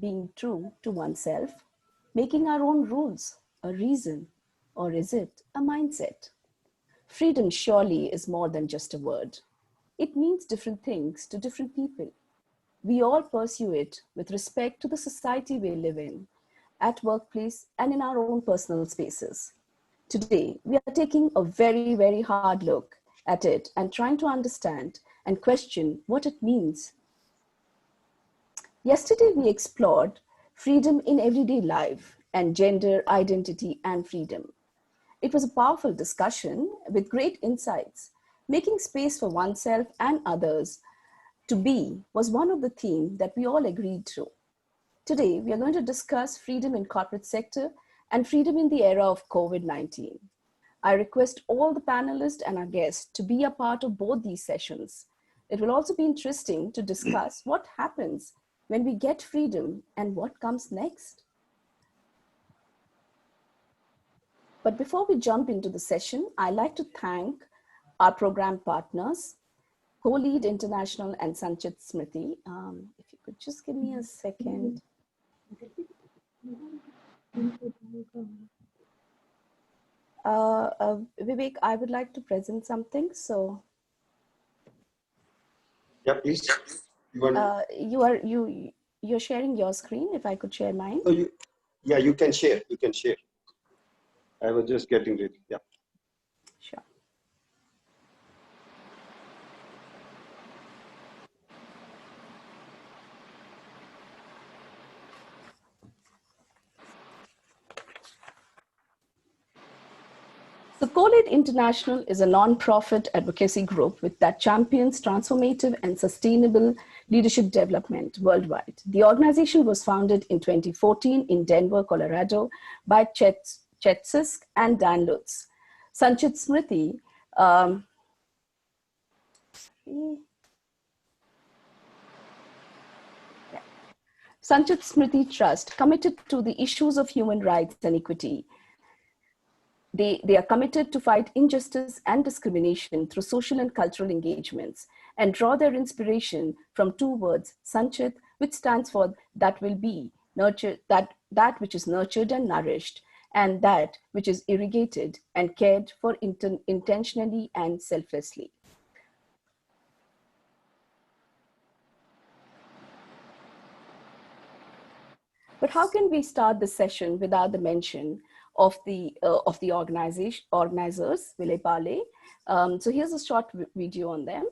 being true to oneself, making our own rules, a reason, or is it a mindset? Freedom surely is more than just a word. It means different things to different people. We all pursue it with respect to the society we live in, at workplace, and in our own personal spaces. Today, we are taking a very, very hard look at it and trying to understand and question what it means. Yesterday, we explored freedom in everyday life and gender identity and freedom. It was a powerful discussion with great insights. Making space for oneself and others to be was one of the themes that we all agreed to. Today, we are going to discuss freedom in corporate sector and freedom in the era of COVID-19. I request all the panelists and our guests to be a part of both these sessions. It will also be interesting to discuss what happens when we get freedom and what comes next. But before we jump into the session, I'd like to thank our program partners, Co-Lead International and Sanchit Smriti. If you could just give me a second. Vivek, I would like to present something. So, yeah, please. You're sharing your screen. If I could share mine. Oh, yeah, you can share. You can share. I was just getting ready. Yeah. Sure. So Co-Lead International is a non-profit advocacy group that champions transformative and sustainable leadership development worldwide. The organization was founded in 2014 in Denver, Colorado by Chet Sisk and Dan Lutz. Sanchit Smriti, Sanchit Smriti Trust committed to the issues of human rights and equity. They are committed to fight injustice and discrimination through social and cultural engagements and draw their inspiration from two words, Sanchit, which stands for that will be, nurtured, that which is nurtured and nourished, and that which is irrigated and cared for intentionally and selflessly. But how can we start the session without the mention of the organizers, Vile Pale? So here's a short video on them.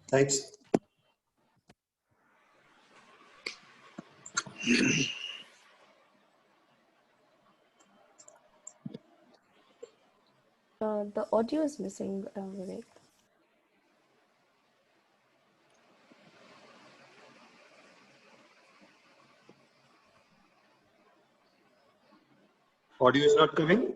Thanks. The audio is missing, Vivek. Audio is not coming?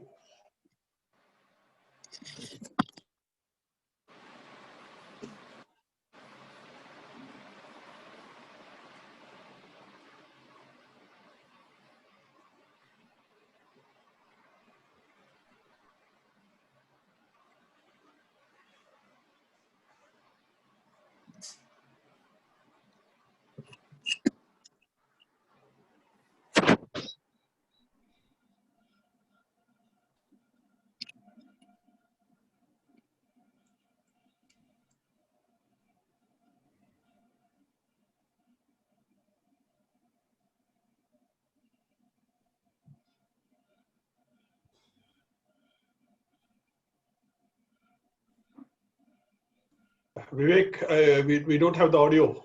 Vivek, we don't have the audio.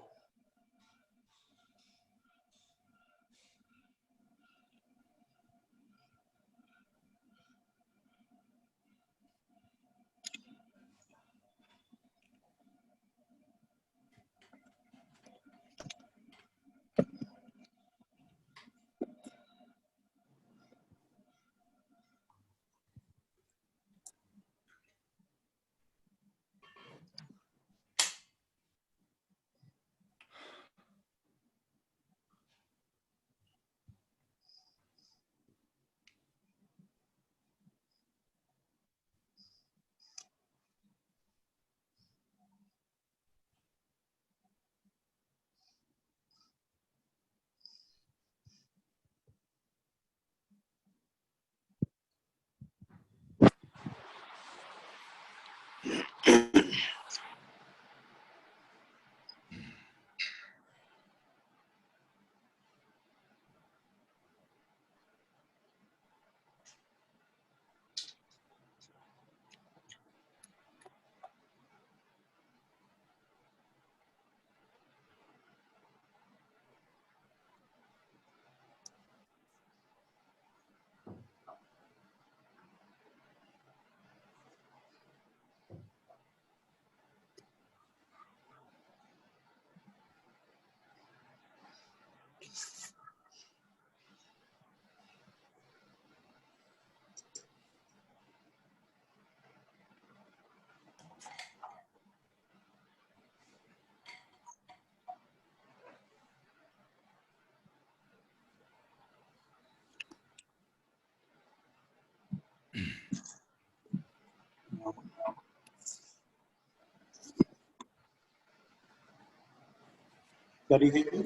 Can you hear me?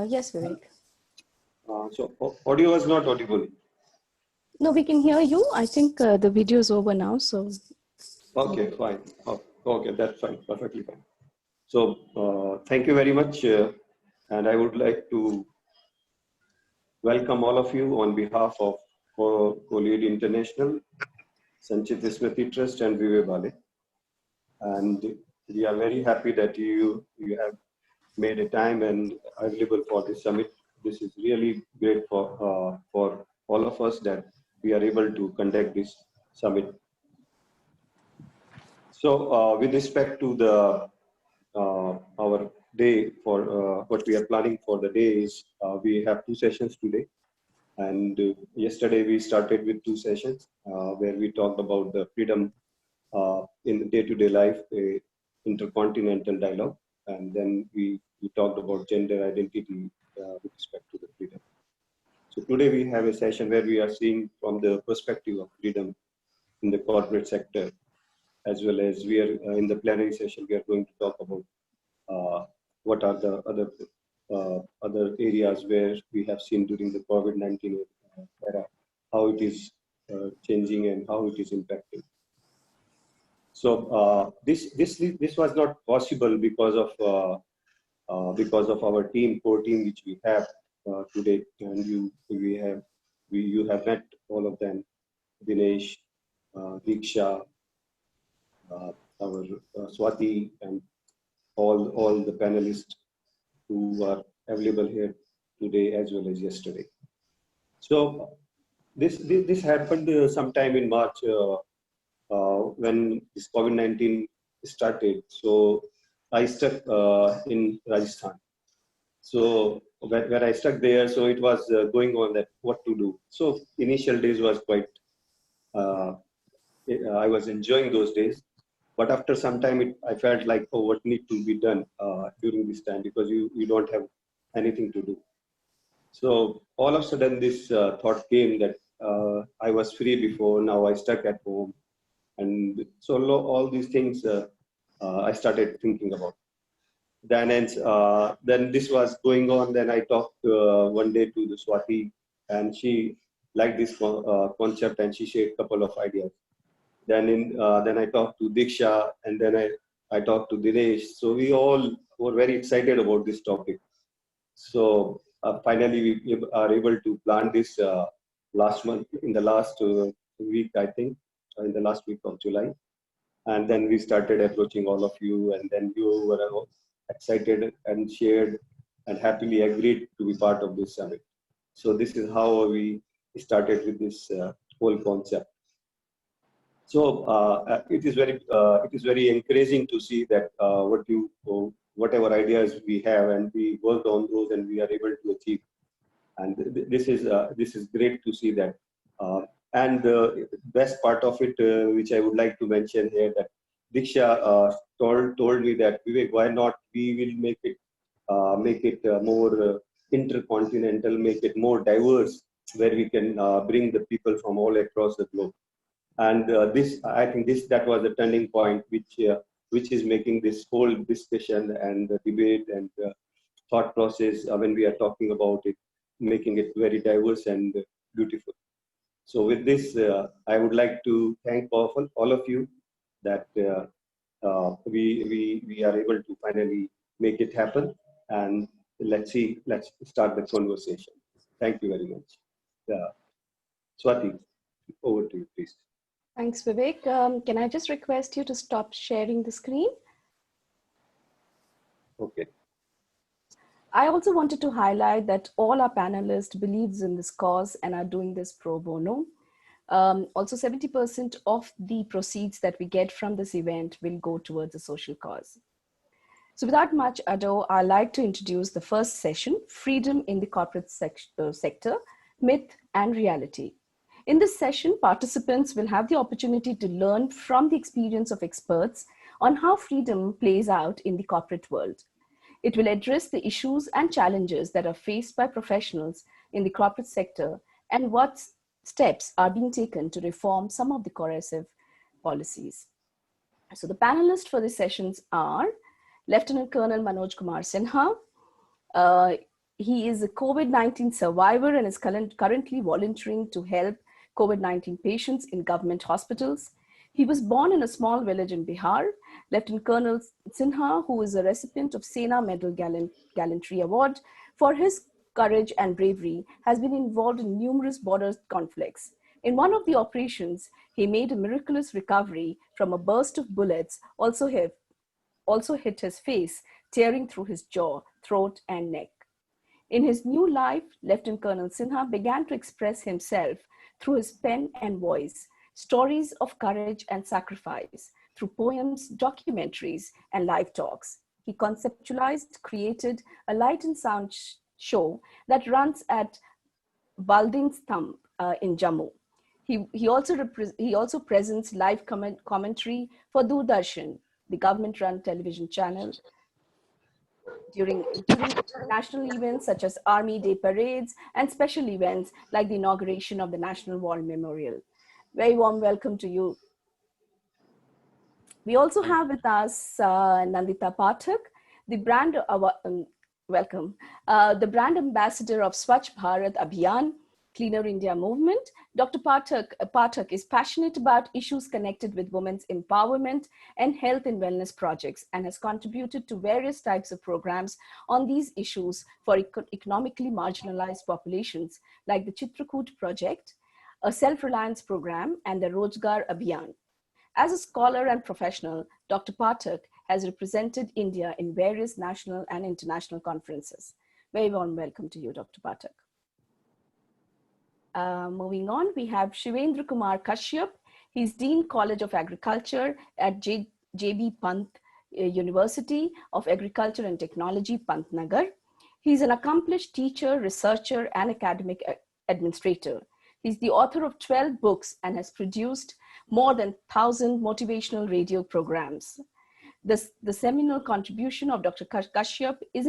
Yes, Vivek. So audio was not audible. No, we can hear you. I think the video is over now. So, Okay, fine. Oh, okay, that's fine. Perfectly fine. So thank you very much. And I would like to welcome all of you on behalf of Co-Lead International, Sanchit Smriti Trust, and Vivek Bale. And we are very happy that you have made a time and available for this summit. This is really great for all of us that we are able to conduct this summit. So with respect to the our day for what we are planning for the day is we have two sessions today. And yesterday we started with two sessions where we talked about the freedom in day-to-day life, intercontinental dialogue. And then we talked about gender identity with respect to the freedom. So today we have a session where we are seeing from the perspective of freedom in the corporate sector, as well as we are in the plenary session, we are going to talk about what are the other areas where we have seen during the COVID-19 era, how it is changing and how it is impacting. So this was not possible because of our core team which we have today, and you have met all of them, Dinesh, Diksha, our Swati, and all the panelists who are available here today as well as yesterday. So this happened sometime in March when this COVID-19 started. So I stuck in Rajasthan. So where I stuck there, so it was going on that what to do. So initial days was quite, I was enjoying those days. But after some time, I felt like, oh, what need to be done during this time, because you don't have anything to do. So all of a sudden, this thought came that I was free before, now I stuck at home. And so all these things I started thinking about. Then this was going on. Then I talked one day to the Swati, and she liked this concept, and she shared a couple of ideas. Then I talked to Diksha, and then I talked to Dinesh. So we all were very excited about this topic. So finally we are able to plan this last month, in the last week, I think, in the last week of July. And then we started approaching all of you, and then you were all excited and shared and happily agreed to be part of this summit. So this is how we started with this whole concept. So it is very encouraging to see that whatever ideas we have, and we worked on those, and we are able to achieve. And this is great to see that. And the best part of it, which I would like to mention here, that Diksha told me that, Vivek, why not we will make it more intercontinental, make it more diverse, where we can bring the people from all across the globe. And I think that was a turning point, which is making this whole discussion and the debate and thought process when we are talking about it, making it very diverse and beautiful. So with this, I would like to thank all of you that we are able to finally make it happen. And let's start the conversation. Thank you very much. Swati, over to you, please. thanks, Vivek. Can I just request you to stop sharing the screen? Okay. I also wanted to highlight that all our panelists believes in this cause and are doing this pro bono. Also, 70% of the proceeds that we get from this event will go towards a social cause. So without much ado, I'd like to introduce the first session, Freedom in the Corporate Sector, Myth and Reality. In this session, participants will have the opportunity to learn from the experience of experts on how freedom plays out in the corporate world. It will address the issues and challenges that are faced by professionals in the corporate sector and what steps are being taken to reform some of the corrosive policies. So the panelists for these sessions are Lieutenant Colonel Manoj Kumar Sinha. He is a COVID-19 survivor and is currently volunteering to help COVID-19 patients in government hospitals. He was born in a small village in Bihar. Lieutenant Colonel Sinha, who is a recipient of Sena Medal Gallantry Award for his courage and bravery, has been involved in numerous border conflicts. In one of the operations, he made a miraculous recovery from a burst of bullets, also hit his face, tearing through his jaw, throat, and neck. In his new life, Lieutenant Colonel Sinha began to express himself through his pen and voice, stories of courage and sacrifice, through poems, documentaries, and live talks. He conceptualized, created a light and sound show that runs at Balding Stamp in Jammu. He also presents live commentary for Doordarshan, the government-run television channel, during national events such as Army Day parades and special events like the inauguration of the National War Memorial. Very warm welcome to you. We also have with us Nandita Pathak, the brand the brand ambassador of Swachh Bharat Abhiyan, Cleaner India movement. Dr. Pathak is passionate about issues connected with women's empowerment and health and wellness projects, and has contributed to various types of programs on these issues for economically marginalized populations, like the Chitrakoot Project, a self-reliance program, and the Rozgar Abhiyan. As a scholar and professional, Dr. Pathak has represented India in various national and international conferences. Very warm welcome to you, Dr. Pathak. Moving on, we have Shivendra Kumar Kashyap. He's Dean College of Agriculture at J.B. Pant University of Agriculture and Technology, Pantnagar. He's an accomplished teacher, researcher, and academic administrator. He's the author of 12 books and has produced more than 1,000 motivational radio programs. The seminal contribution of Dr. Kashyap is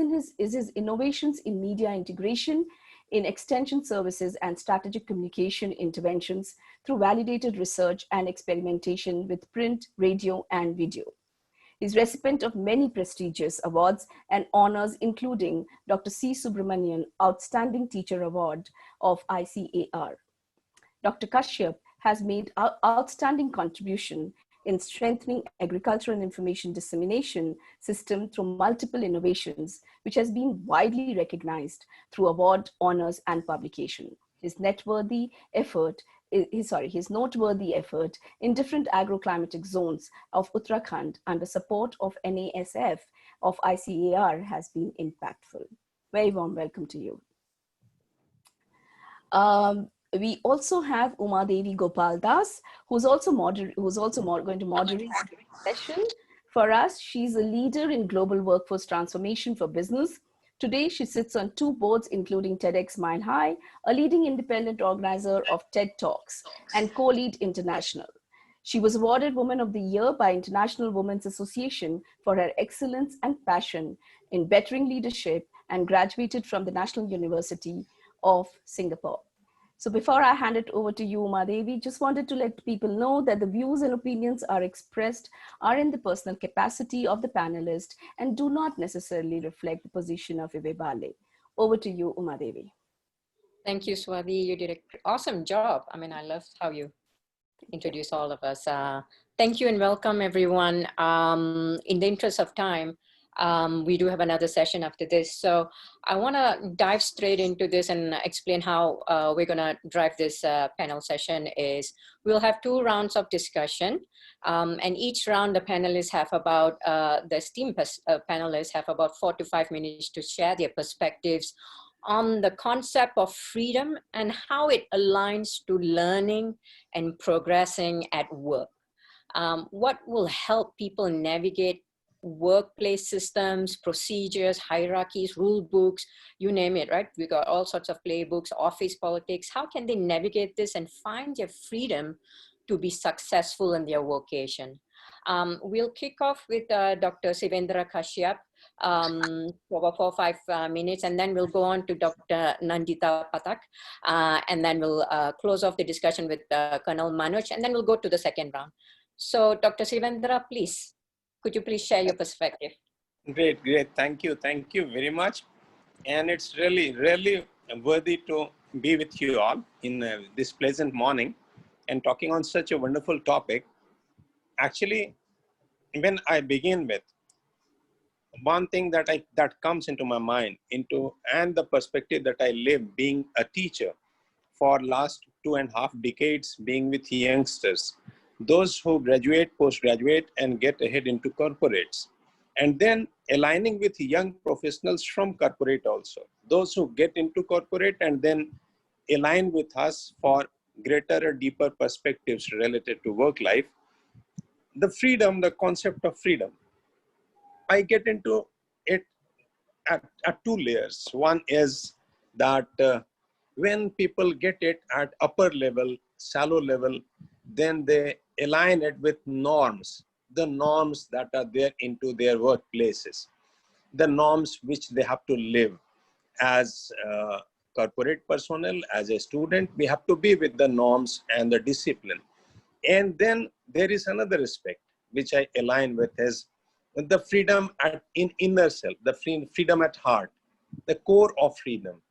his innovations in media integration, in extension services and strategic communication interventions through validated research and experimentation with print, radio, and video. He's recipient of many prestigious awards and honors, including Dr. C. Subramanian Outstanding Teacher Award of ICAR. Dr. Kashyap has made outstanding contribution in strengthening agriculture and information dissemination system through multiple innovations, which has been widely recognized through award, honors, and publication. His noteworthy effort in different agroclimatic zones of Uttarakhand under support of NASF of ICAR has been impactful. Very warm welcome to you. We also have Uma Devi Gopal Das, who's also going to moderate the session for us. She's a leader in global workforce transformation for business. Today, she sits on 2 boards, including TEDx Mile High, a leading independent organizer of TED Talks, and Co-Lead International. She was awarded Woman of the Year by International Women's Association for her excellence and passion in bettering leadership, and graduated from the National University of Singapore. So before I hand it over to you, Uma Devi, just wanted to let people know that the views and opinions expressed are in the personal capacity of the panelist and do not necessarily reflect the position of Ibe Bale. Over to you, Uma Devi. Thank you, Swati. You did an awesome job. I mean, I loved how you introduced all of us. Thank you and welcome, everyone. In the interest of time, we do have another session after this. So I want to dive straight into this and explain how we're going to drive this panel session. We'll have 2 rounds of discussion. And each round, the panelists have about, the esteemed panelists have about 4 to 5 minutes to share their perspectives on the concept of freedom and how it aligns to learning and progressing at work. What will help people navigate workplace systems, procedures, hierarchies, rule books, you name it, right? We got all sorts of playbooks, office politics. How can they navigate this and find their freedom to be successful in their vocation? We'll kick off with Dr. Shivendra Kashyap for about 4 or 5 minutes, and then we'll go on to Dr. Nandita Pathak, and then we'll close off the discussion with Colonel Manoj, and then we'll go to the second round. So Dr. Sivendra, please, could you please share your perspective? Great, great. Thank you. Thank you very much. And it's really, really worthy to be with you all in this pleasant morning and talking on such a wonderful topic. Actually, when I begin with one thing that comes into my mind and the perspective that I live being a teacher for last 2.5 decades, being with youngsters, those who graduate, postgraduate, and get ahead into corporates, and then aligning with young professionals from corporate also, those who get into corporate and then align with us for greater or deeper perspectives related to work life. The freedom, the concept of freedom, I get into it at two layers. One is that when people get it at upper level, shallow level, then they align it with norms, the norms that are there into their workplaces, the norms which they have to live as corporate personnel, as a student, we have to be with the norms and the discipline. And then there is another aspect which I align with is the freedom in inner self, the freedom at heart, the core of freedom.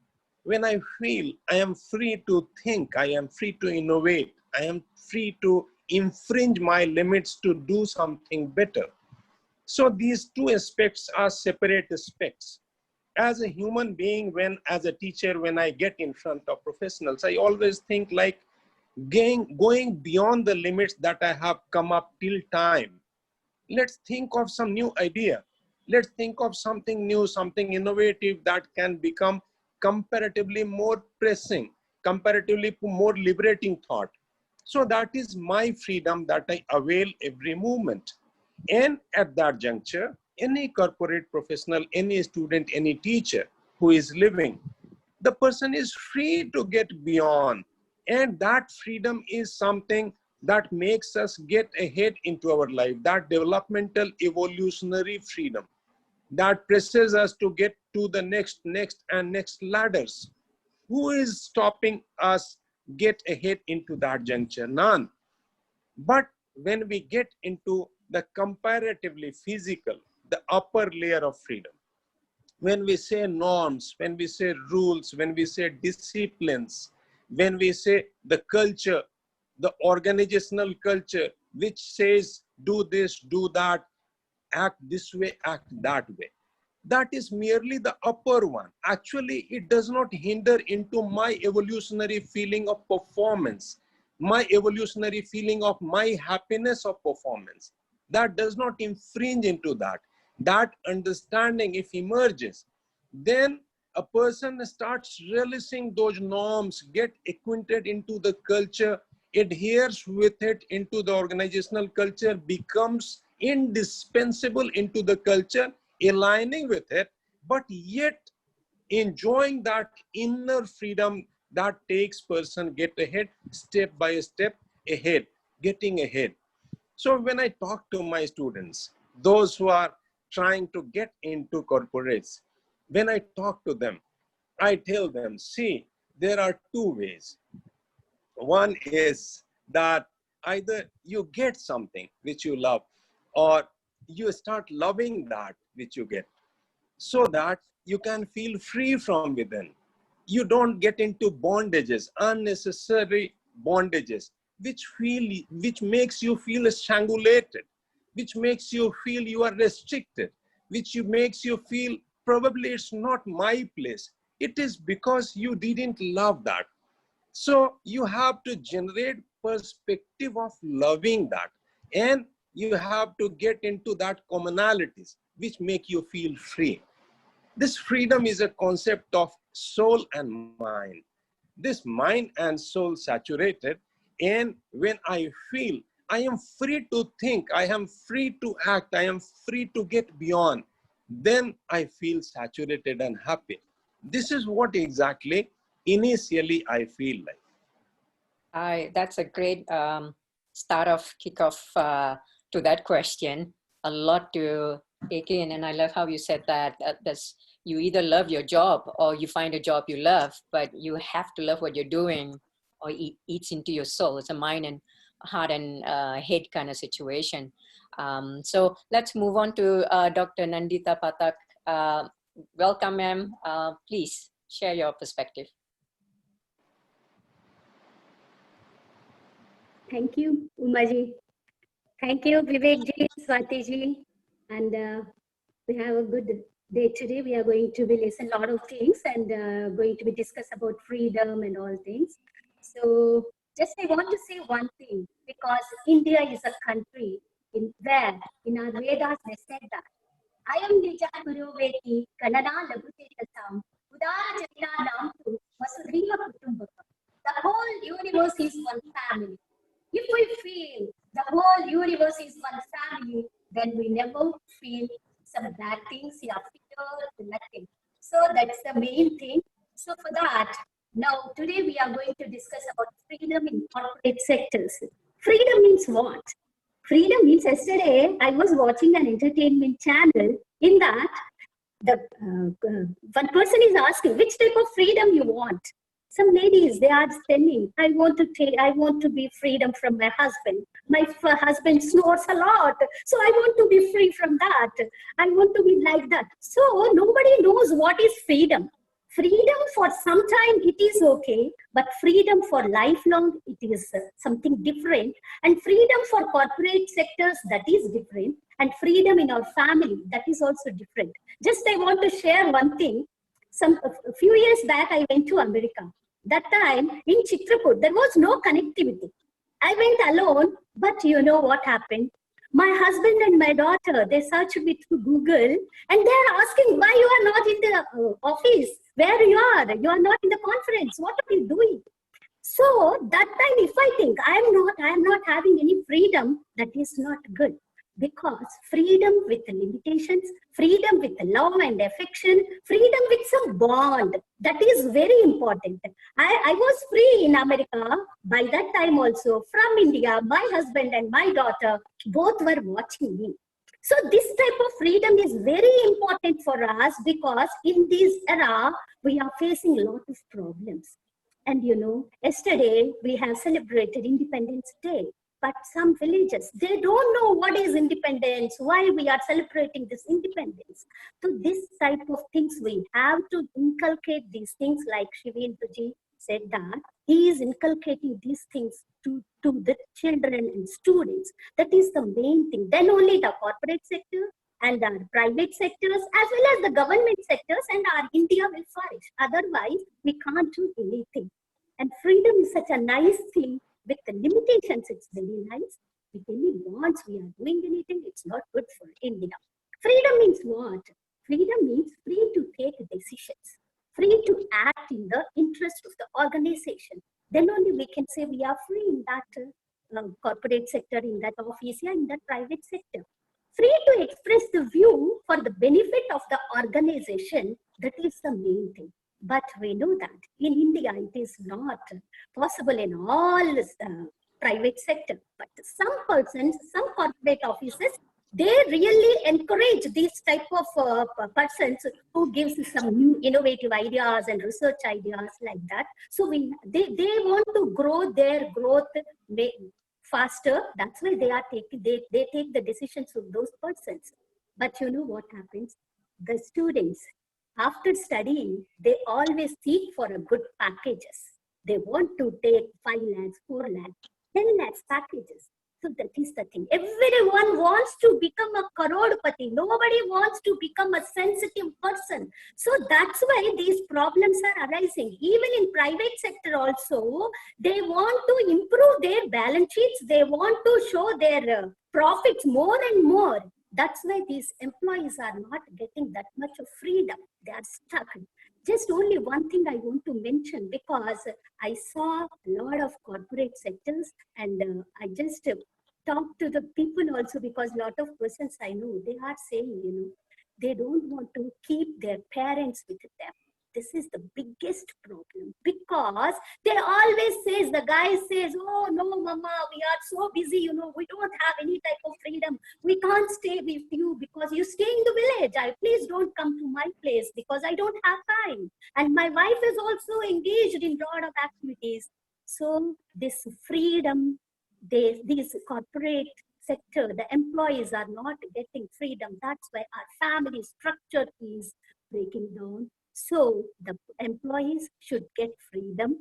When I feel I am free to think, I am free to innovate, I am free to infringe my limits to do something better. So these two aspects are separate aspects. As a human being, as a teacher, when I get in front of professionals, I always think like going beyond the limits that I have come up till time. Let's think of some new idea. Let's think of something new, something innovative that can become comparatively more pressing, comparatively more liberating thought. So that is my freedom that I avail every moment. And at that juncture, any corporate professional, any student, any teacher who is living, the person is free to get beyond. And that freedom is something that makes us get ahead into our life, that developmental evolutionary freedom that presses us to get to the next ladders. Who is stopping us get ahead into that juncture? None. But when we get into the comparatively physical, the upper layer of freedom, when we say norms, when we say rules, when we say disciplines, when we say the culture, the organizational culture, which says do this, do that, act this way, act that way, that is merely the upper one. Actually, it does not hinder into my evolutionary feeling of performance, my evolutionary feeling of my happiness of performance. That does not infringe into that. That understanding, if emerges, then a person starts relishing those norms, get acquainted into the culture, adheres with it into the organizational culture, becomes indispensable into the culture, aligning with it, but yet enjoying that inner freedom that takes person get ahead, step by step ahead, getting ahead. So when I talk to my students, those who are trying to get into corporates, when I talk to them, I tell them, see, there are two ways. One is that either you get something which you love, or you start loving that which you get, so that you can feel free from within. You don't get into bondages, unnecessary bondages, which makes you feel strangulated, which makes you feel you are restricted, makes you feel probably it's not my place. It is because you didn't love that. So you have to generate perspective of loving that, and you have to get into that commonalities which make you feel free. This freedom is a concept of soul and mind. This mind and soul saturated, and when I feel I am free to think, I am free to act, I am free to get beyond, then I feel saturated and happy. This is what exactly initially I feel like. That's a great start off, kickoff to that question. A lot to take in, and I love how you said that you either love your job or you find a job you love, but you have to love what you're doing, or it eats into your soul. It's a mind and heart and head kind of situation. So let's move on to Dr. Nandita Pathak. Welcome, ma'am. Please share your perspective. Thank you, Umaji. Thank you, Vivekji, Swatiji. And we have a good day today. We are going to be listening a lot of things and going to be discuss about freedom and all things. So just I want to say one thing, because India is a country where in our Vedas they said that Ayam Nija Puruveti Kanana Labhutetasam Udara Jananam tu Vasudhaiva Kutumbakam. The whole universe is one family. If we feel the whole universe is one family, then we never feel some bad things, fear, nothing. So that's the main thing. So for that, now today we are going to discuss about freedom in corporate sectors. Freedom means what? Freedom means, yesterday I was watching an entertainment channel. In that, the one person is asking which type of freedom you want. Some ladies, they are telling, I want to be freedom from my husband. My husband snores a lot, so I want to be free from that. I want to be like that. So nobody knows what is freedom. Freedom for some time, it is okay, but freedom for lifelong, it is something different. And freedom for corporate sectors, that is different. And freedom in our family, that is also different. Just I want to share one thing. A few years back, I went to America. That time in Chitrapur, there was no connectivity. I went alone, but you know what happened? My husband and my daughter, they searched me through Google and they're asking why you are not in the office, where you are not in the conference, what are you doing? So that time, if I think I am not having any freedom, that is not good. Because freedom with limitations, freedom with love and affection, freedom with some bond, that is very important. I was free in America by that time also. From India, my husband and my daughter, both were watching me. So this type of freedom is very important for us, because in this era, we are facing a lot of problems. And you know, yesterday we have celebrated Independence Day. But some villages, they don't know what is independence, why we are celebrating this independence. So this type of things, we have to inculcate these things, like Shivendraji said that he is inculcating these things to the children and students. That is the main thing. Then only the corporate sector and our private sectors, as well as the government sectors, and our India will flourish. Otherwise, we can't do anything. And freedom is such a nice thing. With the limitations, it's very nice. With any bonds, we are doing anything, it's not good for India. Freedom means what? Freedom means free to take decisions, free to act in the interest of the organization. Then only we can say we are free in that corporate sector, in that office, yeah, in that private sector. Free to express the view for the benefit of the organization, that is the main thing. But we know that in India, it is not possible in all private sector. But some persons, some corporate offices, they really encourage these type of persons who gives some new innovative ideas and research ideas like that. So they want to grow their growth faster. That's why they are taking, they take the decisions of those persons. But you know what happens? The students, after studying, they always seek for a good packages. They want to take 5 lakhs, 4 lakhs, 10 lakhs packages. So that is the thing. Everyone wants to become a karodpati. Nobody wants to become a sensitive person. So that's why these problems are arising. Even in private sector also, they want to improve their balance sheets. They want to show their profits more and more. That's why these employees are not getting that much of freedom. They are stuck. Just only one thing I want to mention, because I saw a lot of corporate sectors, and I just talked to the people also, because a lot of persons I know, they are saying, you know, they don't want to keep their parents with them. This is the biggest problem, because they always says, the guy says, oh no mama, we are so busy, you know, we don't have any type of freedom. We can't stay with you because you stay in the village. Please don't come to my place because I don't have time. And my wife is also engaged in a lot of activities. So this freedom, these corporate sector, the employees are not getting freedom. That's why our family structure is breaking down. So the employees should get freedom.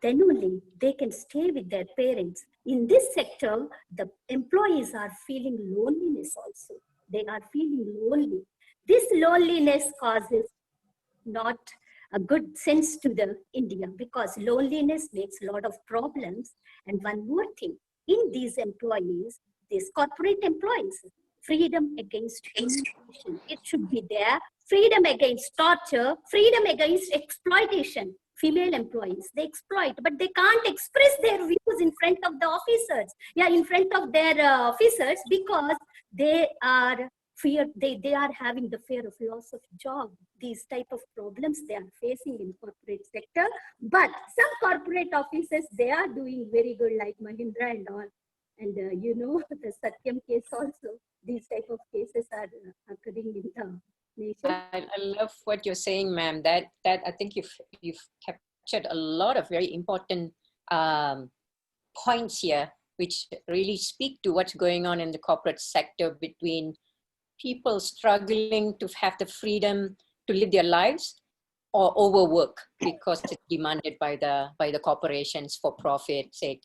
Then only they can stay with their parents. In this sector, the employees are feeling loneliness also. They are feeling lonely. This loneliness causes not a good sense to the India, because loneliness makes a lot of problems. And one more thing, in these employees, these corporate employees, freedom against humiliation, it should be there. Freedom against torture, freedom against exploitation. Female employees, they exploit, but they can't express their views in front of the officers. Yeah, in front of their officers, because they are fear, they are having the fear of loss of job. These type of problems they are facing in corporate sector. But some corporate offices, they are doing very good, like Mahindra and all. And you know, the Satyam case also, these type of cases are occurring in the nation. I love what you're saying, ma'am. That I think you've captured a lot of very important points here, which really speak to what's going on in the corporate sector, between people struggling to have the freedom to live their lives, or overwork because it's demanded by the corporations for profit's sake.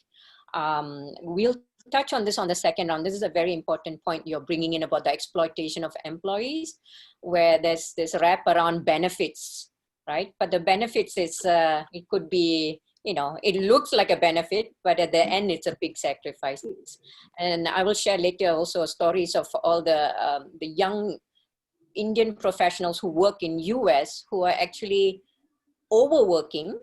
We'll touch on this on the second round. This is a very important point you're bringing in about the exploitation of employees, where there's this wrap around benefits, right? But the benefits is, it could be, you know, it looks like a benefit, but at the end, it's a big sacrifice. And I will share later also stories of all the young Indian professionals who work in US who are actually overworking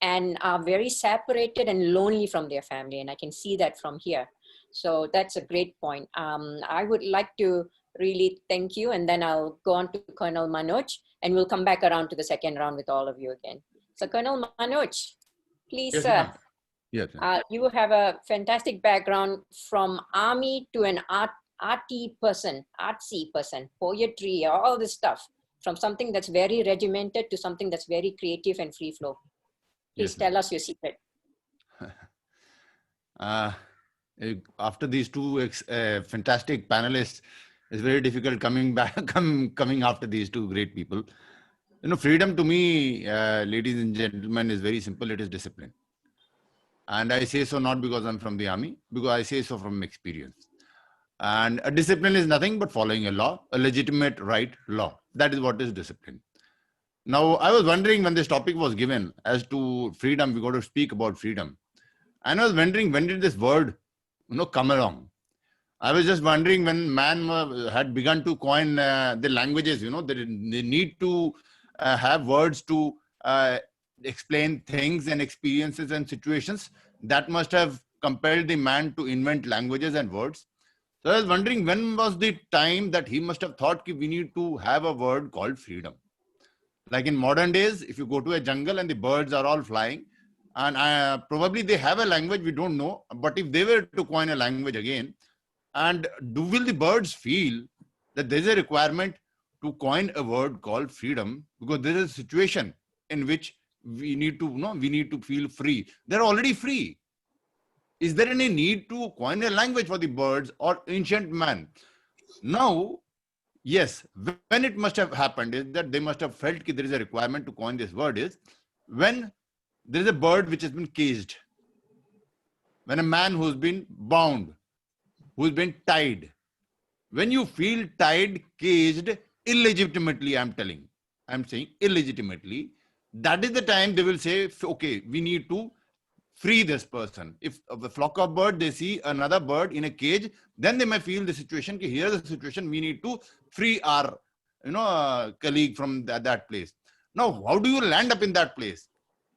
and are very separated and lonely from their family. And I can see that from here. So that's a great point. I would like to really thank you, and then I'll go on to Colonel Manoj, and we'll come back around to the second round with all of you again. So Colonel Manoj, please, Yes, sir. Yes. You have a fantastic background from army to an artsy person, poetry, all this stuff, from something that's very regimented to something that's very creative and free flow. Please Yes, tell us your secret. After these two fantastic panelists, it's very difficult coming after these two great people. You know, freedom to me, ladies and gentlemen, is very simple. It is discipline. And I say so not because I'm from the army, because I say so from experience. And a discipline is nothing but following a law, a legitimate right law. That is what is discipline. Now, I was wondering when this topic was given as to freedom, we got to speak about freedom. And I was wondering, when did this word, come along? I was just wondering when man had begun to coin the languages, they need to have words to explain things and experiences and situations. That must have compelled the man to invent languages and words. So I was wondering, when was the time that he must have thought we need to have a word called freedom? Like in modern days, if you go to a jungle and the birds are all flying, and probably they have a language we don't know, but if they were to coin a language again, and will the birds feel that there's a requirement to coin a word called freedom, because there is a situation in which we need to feel free. They're already free. Is there any need to coin a language for the birds or ancient man? Now, yes, when it must have happened is that they must have felt that there is a requirement to coin this word is when there is a bird which has been caged, when a man who's been bound, who's been tied. When you feel tied, caged, illegitimately, I'm saying illegitimately, that is the time they will say, okay, we need to free this person. If a flock of birds, they see another bird in a cage, then they may feel the situation, here's the situation, we need to free our colleague from that place. Now, how do you land up in that place?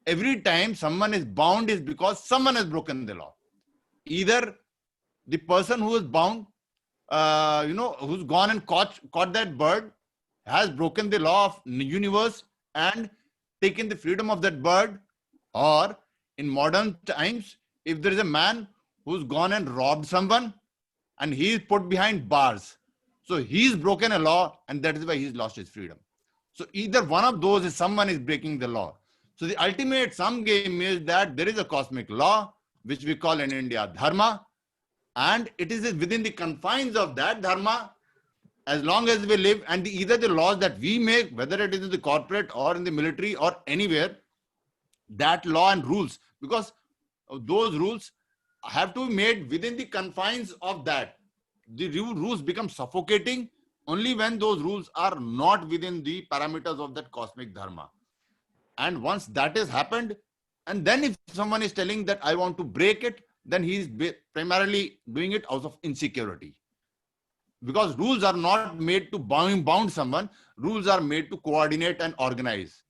Every time someone is bound is because someone has broken the law. Either the person who is bound, who's gone and caught that bird, has broken the law of the universe and taken the freedom of that bird, or in modern times, if there is a man who's gone and robbed someone and he is put behind bars, so he's broken a law and that is why he's lost his freedom. So either one of those is someone is breaking the law. So the ultimate sum game is that there is a cosmic law which we call in India dharma, and it is within the confines of that dharma, as long as we live, and either the laws that we make, whether it is in the corporate or in the military or anywhere, that law and rules, because those rules have to be made within the confines of that. The rules become suffocating only when those rules are not within the parameters of that cosmic dharma. And once that has happened, and then if someone is telling that I want to break it, then he is primarily doing it out of insecurity. Because rules are not made to bound someone, rules are made to coordinate and organize.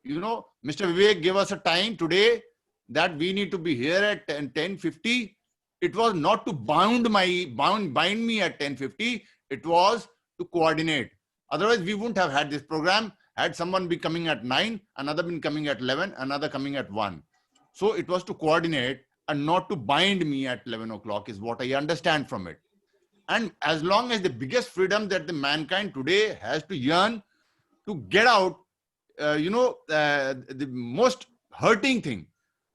You know, Mr. Vivek gave us a time today that we need to be here at 10:50. It was not to bind me at 10:50. It was to coordinate. Otherwise, we wouldn't have had this program had someone be coming at 9, another been coming at 11, another coming at 1. So it was to coordinate and not to bind me at 11 o'clock is what I understand from it. And as long as the biggest freedom that the mankind today has to yearn to get out, the most hurting thing,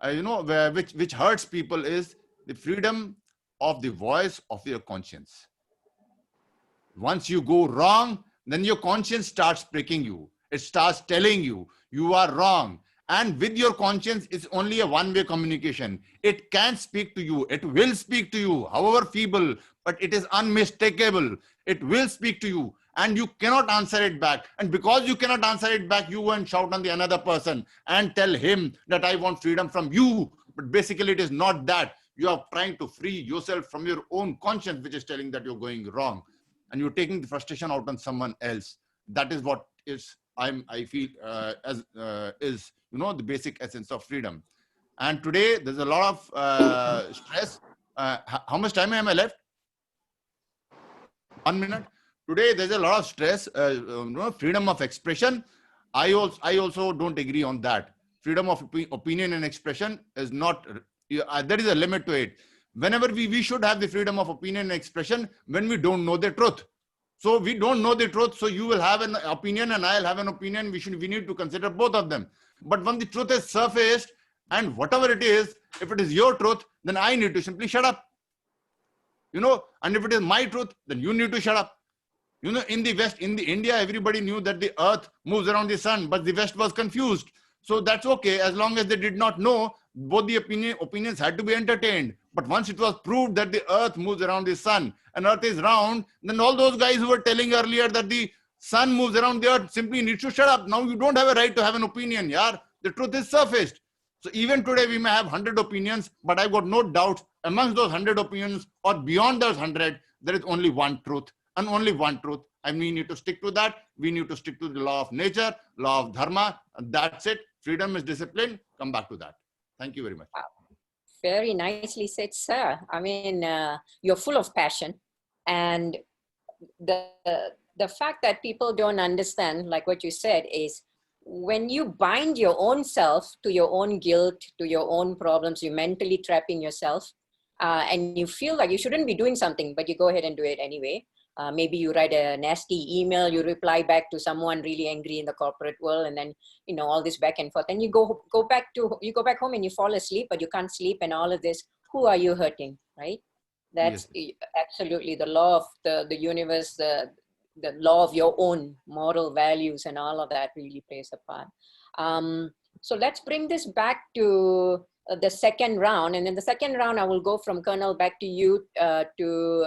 which hurts people is the freedom of the voice of your conscience. Once you go wrong, then your conscience starts pricking you. It starts telling you, you are wrong. And with your conscience, it's only a one-way communication. It can speak to you. It will speak to you, however feeble, but it is unmistakable. It will speak to you and you cannot answer it back. And because you cannot answer it back, you go and shout on the another person and tell him that I want freedom from you. But basically it is not that. You are trying to free yourself from your own conscience, which is telling that you're going wrong. And you're taking the frustration out on someone else. That is what is, I feel, is the basic essence of freedom. And today there's a lot of stress. How much time am I left? 1 minute. Today there's a lot of stress. Freedom of expression. I also don't agree on that. Freedom of opinion and expression is not. There is a limit to it. Whenever we should have the freedom of opinion and expression when we don't know the truth. So we don't know the truth. So you will have an opinion and I'll have an opinion. We need to consider both of them. But when the truth is surfaced and whatever it is, if it is your truth, then I need to simply shut up. And if it is my truth, then you need to shut up. In the West, in the India, everybody knew that the earth moves around the sun, but the West was confused. So that's okay. As long as they did not know, both the opinions had to be entertained. But once it was proved that the earth moves around the sun and earth is round, then all those guys who were telling earlier that the sun moves around the earth simply need to shut up. Now you don't have a right to have an opinion, yaar. The truth is surfaced. So even today we may have 100 opinions, but I've got no doubt amongst those 100 opinions or beyond those 100, there is only one truth and only one truth. And we need to stick to that. We need to stick to the law of nature, law of dharma. And that's it. Freedom is discipline. Come back to that. Thank you very much. Wow. Very nicely said, sir. I mean, you're full of passion. And the fact that people don't understand, like what you said, is when you bind your own self to your own guilt, to your own problems, you're mentally trapping yourself, and you feel like you shouldn't be doing something, but you go ahead and do it anyway. Maybe you write a nasty email, you reply back to someone really angry in the corporate world, and then all this back and forth. And you go back home and you fall asleep, but you can't sleep, and all of this. Who are you hurting, right? That's absolutely the law of the universe. The law of your own moral values and all of that really plays a part. So let's bring this back to the second round. And in the second round, I will go from Colonel back to you, to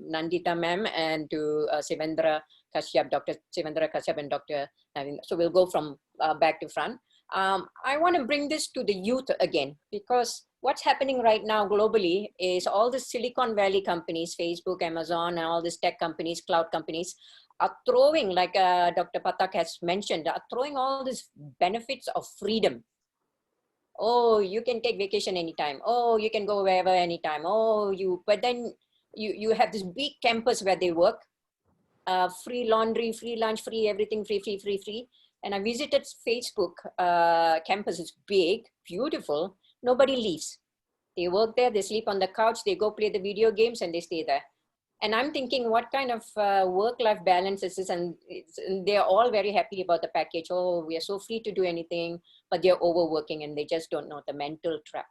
Nandita ma'am, and to Sivendra Kashyap, Dr. Sivendra Kashyap and Dr. Naveen. So we'll go from back to front. I want to bring this to the youth again, because what's happening right now globally is all the Silicon Valley companies, Facebook, Amazon, and all these tech companies, cloud companies, are throwing, like Dr. Pathak has mentioned, are throwing all these benefits of freedom. Oh, you can take vacation anytime. Oh, you can go wherever anytime. But then you have this big campus where they work, free laundry, free lunch, free everything, free. And I visited Facebook campus. It's big, beautiful. Nobody leaves. They work there, they sleep on the couch, they go play the video games, and they stay there. And I'm thinking, what kind of work-life balance is this? And they're all very happy about the package. Oh, we are so free to do anything, but they're overworking and they just don't know the mental trap.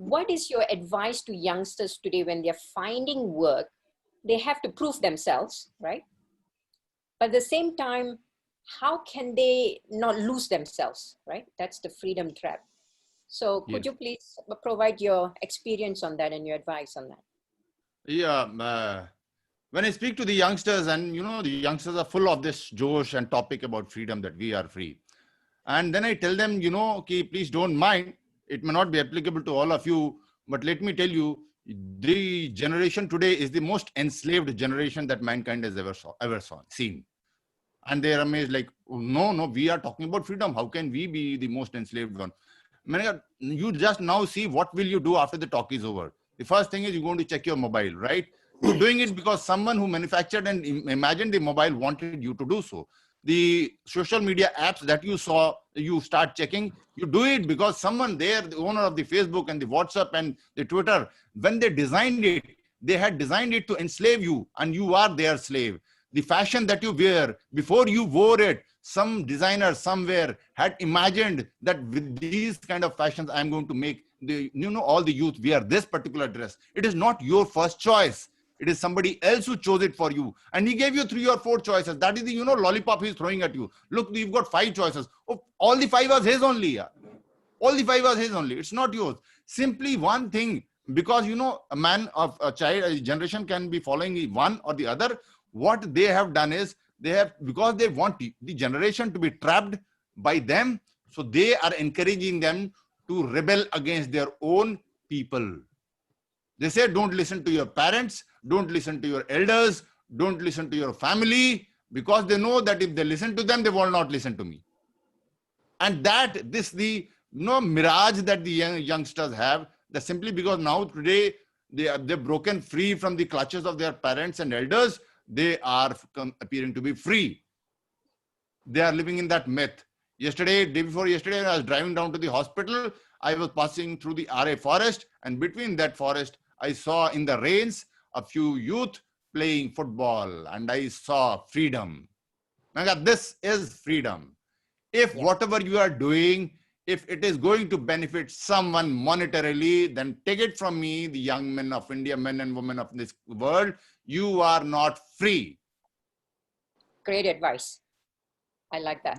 what is your advice to youngsters today when they're finding work? They have to prove themselves, right? But at the same time, how can they not lose themselves, right? That's the freedom trap. So could Yes. you please provide your experience on that and your advice on that? Yeah. When I speak to the youngsters, and the youngsters are full of this josh and topic about freedom, that we are free. And then I tell them, okay, please don't mind. It may not be applicable to all of you, but let me tell you, the generation today is the most enslaved generation that mankind has ever seen. And they are amazed, like, oh, no, we are talking about freedom. How can we be the most enslaved one? You just now see what will you do after the talk is over. The first thing is you're going to check your mobile, right? You're doing it because someone who manufactured and imagined the mobile wanted you to do so. The social media apps that you saw, you start checking, you do it because someone there, the owner of the Facebook and the WhatsApp and the Twitter, when they designed it, they had designed it to enslave you, and you are their slave. The fashion that you wear, before you wore it, some designer somewhere had imagined that with these kind of fashions, I'm going to make all the youth wear this particular dress. It is not your first choice. It is somebody else who chose it for you. And he gave you 3 or 4 choices. That is the, lollipop he's throwing at you. Look, you've got 5 choices. Oh, all the 5 was his only. Yeah. All the 5 was his only. It's not yours. Simply one thing, because, a generation can be following one or the other. What they have done is, because they want the generation to be trapped by them, so they are encouraging them to rebel against their own people. They say, don't listen to your parents, don't listen to your elders, don't listen to your family, because they know that if they listen to them, they will not listen to me. And the mirage that the youngsters have, that simply because now today they're broken free from the clutches of their parents and elders, they are appearing to be free. They are living in that myth. Day before yesterday, I was driving down to the hospital. I was passing through the RA forest, and between that forest, I saw in the rains a few youth playing football, and I saw freedom. This is freedom. If whatever you are doing, if it is going to benefit someone monetarily, then take it from me, the young men of India, men and women of this world, you are not free. Great advice. I like that.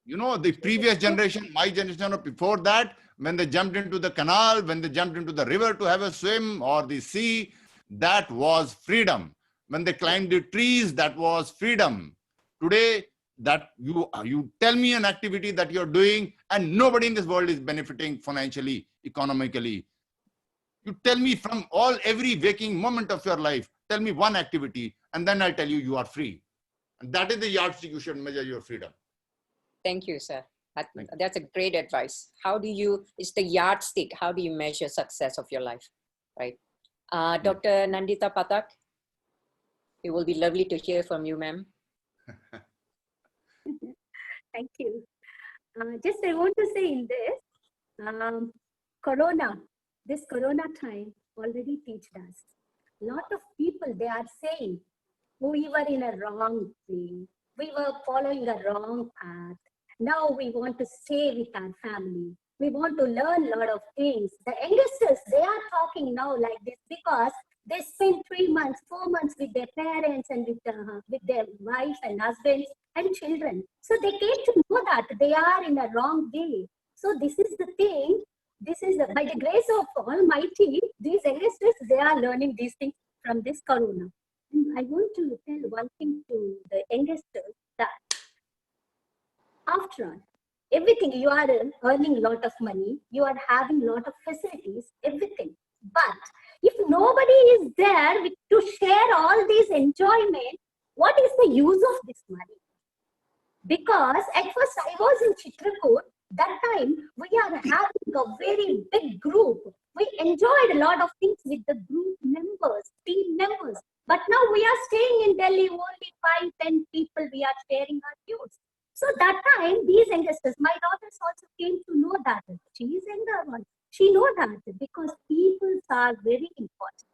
The previous generation, my generation or before that, when they jumped into the canal, when they jumped into the river to have a swim, or the sea, that was freedom. When they climbed the trees, that was freedom. Today, that you tell me an activity that you're doing and nobody in this world is benefiting financially, economically. You tell me from every waking moment of your life, tell me one activity, and then I'll tell you, you are free. And that is the yardstick you should measure your freedom. Thank you, sir. That's a great advice. It's the yardstick. How do you measure success of your life, right? Dr. Nandita Pathak, it will be lovely to hear from you, ma'am. Thank you. Just I want to say in this, this Corona time already teached us. A lot of people, they are saying, we were in a wrong way. We were following a wrong path. Now we want to stay with our family. We want to learn a lot of things. The youngsters, they are talking now like this because they spend 3 months, 4 months with their parents and with their wives and husbands and children. So they came to know that they are in a wrong way. So this is the thing. By the grace of Almighty, these youngsters, they are learning these things from this Corona. And I want to tell one thing to the youngsters, that after all, everything, you are earning a lot of money, you are having a lot of facilities, everything. But if nobody is there to share all these enjoyment, what is the use of this money? Because at first I was in Chitrakoot, that time we are having a very big group. We enjoyed a lot of things with the group members, team members. But now we are staying in Delhi, only 5-10 people, we are sharing our views. So that time, these youngsters, my daughters also came to know that. She is younger one. She know that because people are very important.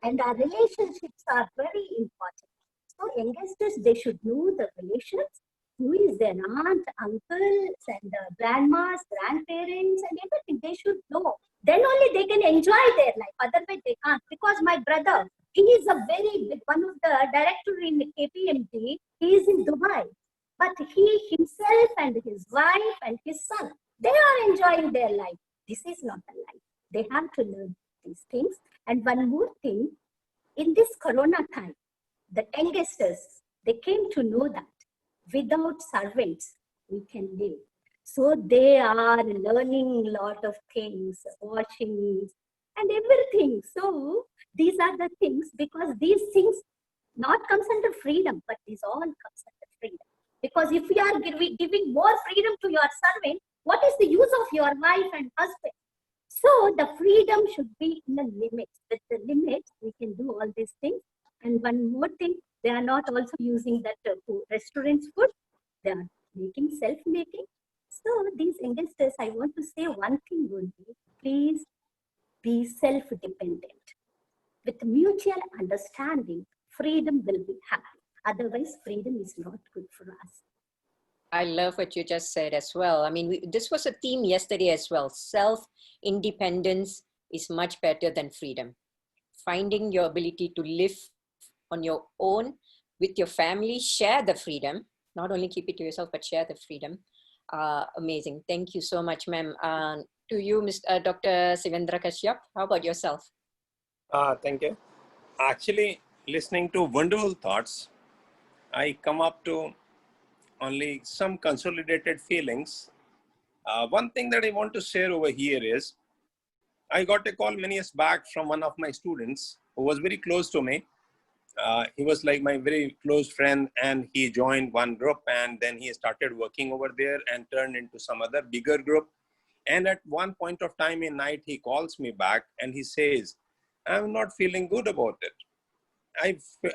And our relationships are very important. So youngsters, they should know the relations, who is their aunt, uncles, and grandmas, grandparents, and everything. They should know. Then only they can enjoy their life. Otherwise, they can't. Because my brother, he is a very big, one of the director in KPMG. He is in Dubai. But he himself and his wife and his son, they are enjoying their life. This is not a life. They have to learn these things. And one more thing, in this Corona time, the youngsters, they came to know that without servants, we can live. So they are learning a lot of things, washing and everything. So these are the things, because these things not comes under freedom, but these all comes under freedom. Because if you are giving more freedom to your servant, what is the use of your wife and husband? So the freedom should be in the limits. With the limits, we can do all these things. And one more thing, they are not also using that restaurants food. They are making self-making. So these youngsters, I want to say one thing only. Please be self-dependent. With mutual understanding, freedom will be happy. Otherwise, freedom is not good for us. I love what you just said as well. I mean, this was a theme yesterday as well. Self-independence is much better than freedom. Finding your ability to live on your own with your family, share the freedom, not only keep it to yourself, but share the freedom. Amazing. Thank you so much, ma'am. To you, Mr. Dr. Sivendra Kashyap, how about yourself? Thank you. Actually, listening to wonderful thoughts, I come up to only some consolidated feelings. One thing that I want to share over here is, I got a call many years back from one of my students who was very close to me. He was like my very close friend, and he joined one group, and then he started working over there and turned into some other bigger group. And at one point of time in night, he calls me back and he says, I'm not feeling good about it.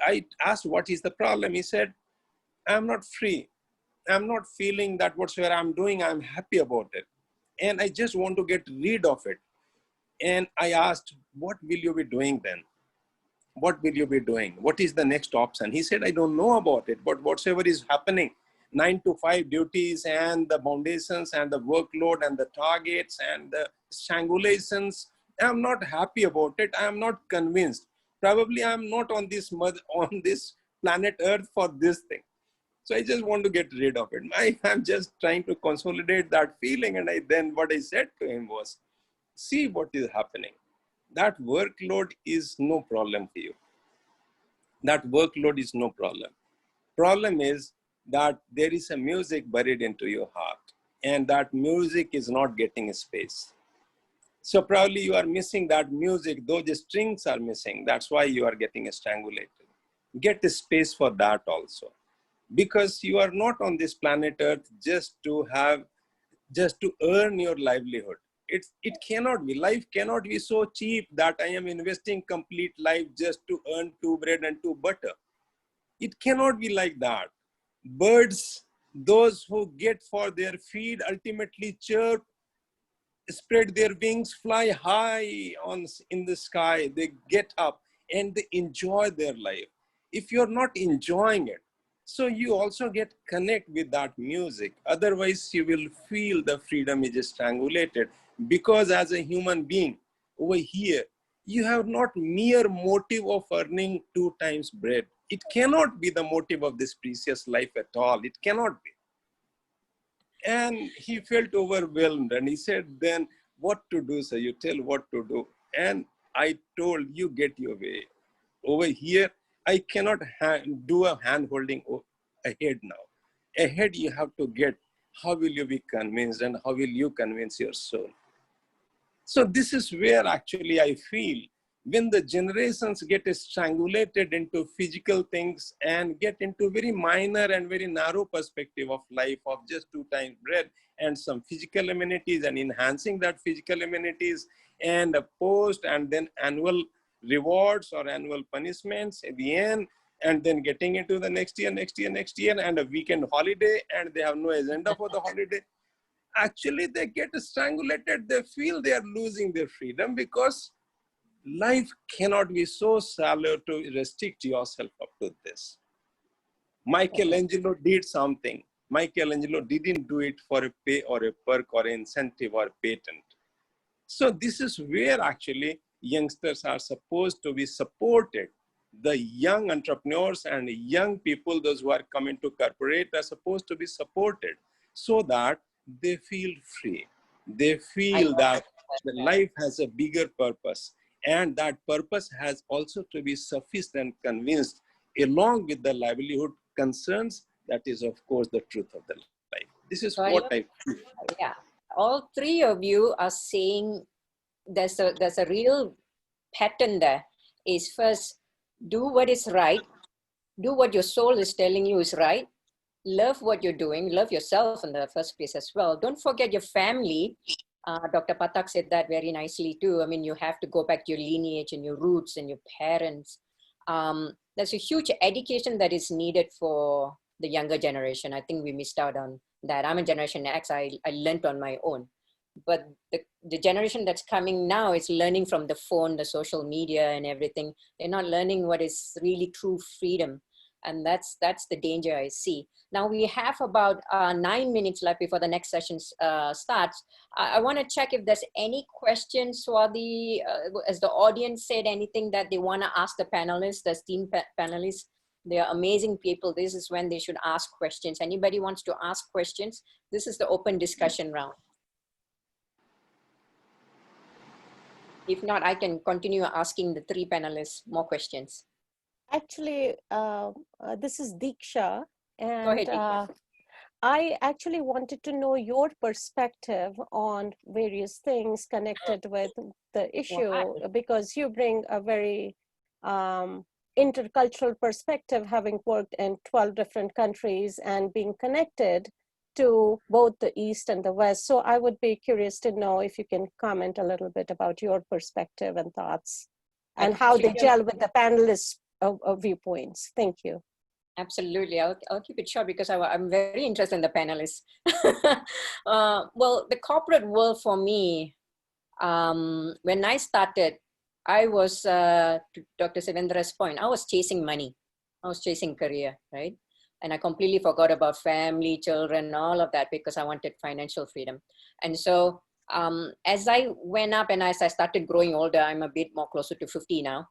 I asked, what is the problem? He said, I'm not free. I'm not feeling that whatsoever I'm doing, I'm happy about it. And I just want to get rid of it. And I asked, what will you be doing then? What will you be doing? What is the next option? He said, I don't know about it, but whatsoever is happening, 9 to 5 duties and the foundations and the workload and the targets and the strangulations, I'm not happy about it. I'm not convinced. Probably I'm not on this planet Earth for this thing. So I just want to get rid of it. I'm just trying to consolidate that feeling. And then what I said to him was, see what is happening. That workload is no problem for you. That workload is no problem. Problem is that there is a music buried into your heart, and that music is not getting space. So probably you are missing that music, though the strings are missing. That's why you are getting strangulated. Get a space for that also. Because you are not on this planet Earth just to earn your livelihood. It cannot be. Life cannot be so cheap that I am investing complete life just to earn 2 bread and 2 butter. It cannot be like that. Birds, those who get for their feed, ultimately chirp, spread their wings, fly high in the sky. They get up and they enjoy their life. If you're not enjoying it, so you also get connect with that music. Otherwise, you will feel the freedom is strangulated. Because as a human being over here, you have not mere motive of earning 2 times bread. It cannot be the motive of this precious life at all. It cannot be. And he felt overwhelmed and he said, then what to do, sir? You tell what to do. And I told, you get your way. Over here, I cannot do a hand holding ahead now. Ahead you have to get, how will you be convinced and how will you convince your soul? So this is where actually I feel when the generations get strangulated into physical things and get into very minor and very narrow perspective of life of just 2 times bread and some physical amenities and enhancing that physical amenities and a post and then annual rewards or annual punishments at the end, and then getting into the next year and a weekend holiday, and they have no agenda for the holiday. Actually, they get strangulated. They feel they are losing their freedom because life cannot be so shallow to restrict yourself up to this. Michelangelo did something. Michelangelo didn't do it for a pay or a perk or an incentive or a patent. So this is where actually youngsters are supposed to be supported. The young entrepreneurs and young people, those who are coming to corporate, are supposed to be supported so that they feel free. They feel that the life has a bigger purpose, and that purpose has also to be sufficient and convinced along with the livelihood concerns. That is, of course, the truth of the life. This is So what I feel. yeah, all three of you are saying there's a real pattern there. Is first, do what is right, do what your soul is telling you is right, love what you're doing, love yourself in the first place as well. Don't forget your family. Dr. Pathak said that very nicely too. I mean, you have to go back to your lineage and your roots and your parents. There's a huge education that is needed for the younger generation. I think we missed out on that. I'm a Generation X. I learned on my own. But the generation that's coming now is learning from the phone, the social media and everything. They're not learning what is really true freedom. And that's the danger I see. Now we have about 9 minutes left before the next session starts. I want to check if there's any questions, Swati, as the audience said anything that they want to ask the panelists, the esteemed panelists. They are amazing people. This is when they should ask questions. Anybody wants to ask questions? This is the open discussion round. If not, I can continue asking the three panelists more questions. Actually, this is Deeksha, Go ahead, and Deeksha. I actually wanted to know your perspective on various things connected with the issue, because you bring a very intercultural perspective, having worked in 12 different countries and being connected to both the East and the West. So I would be curious to know if you can comment a little bit about your perspective and thoughts and how they gel with the panelists' viewpoints. Thank you. Absolutely. I'll keep it short because I'm very interested in the panelists. Well, the corporate world for me, when I started, I was, to Dr. Sivendra's point, I was chasing money. I was chasing career, right? And I completely forgot about family, children, all of that because I wanted financial freedom. And so as I went up and as I started growing older, I'm a bit more closer to 50 now.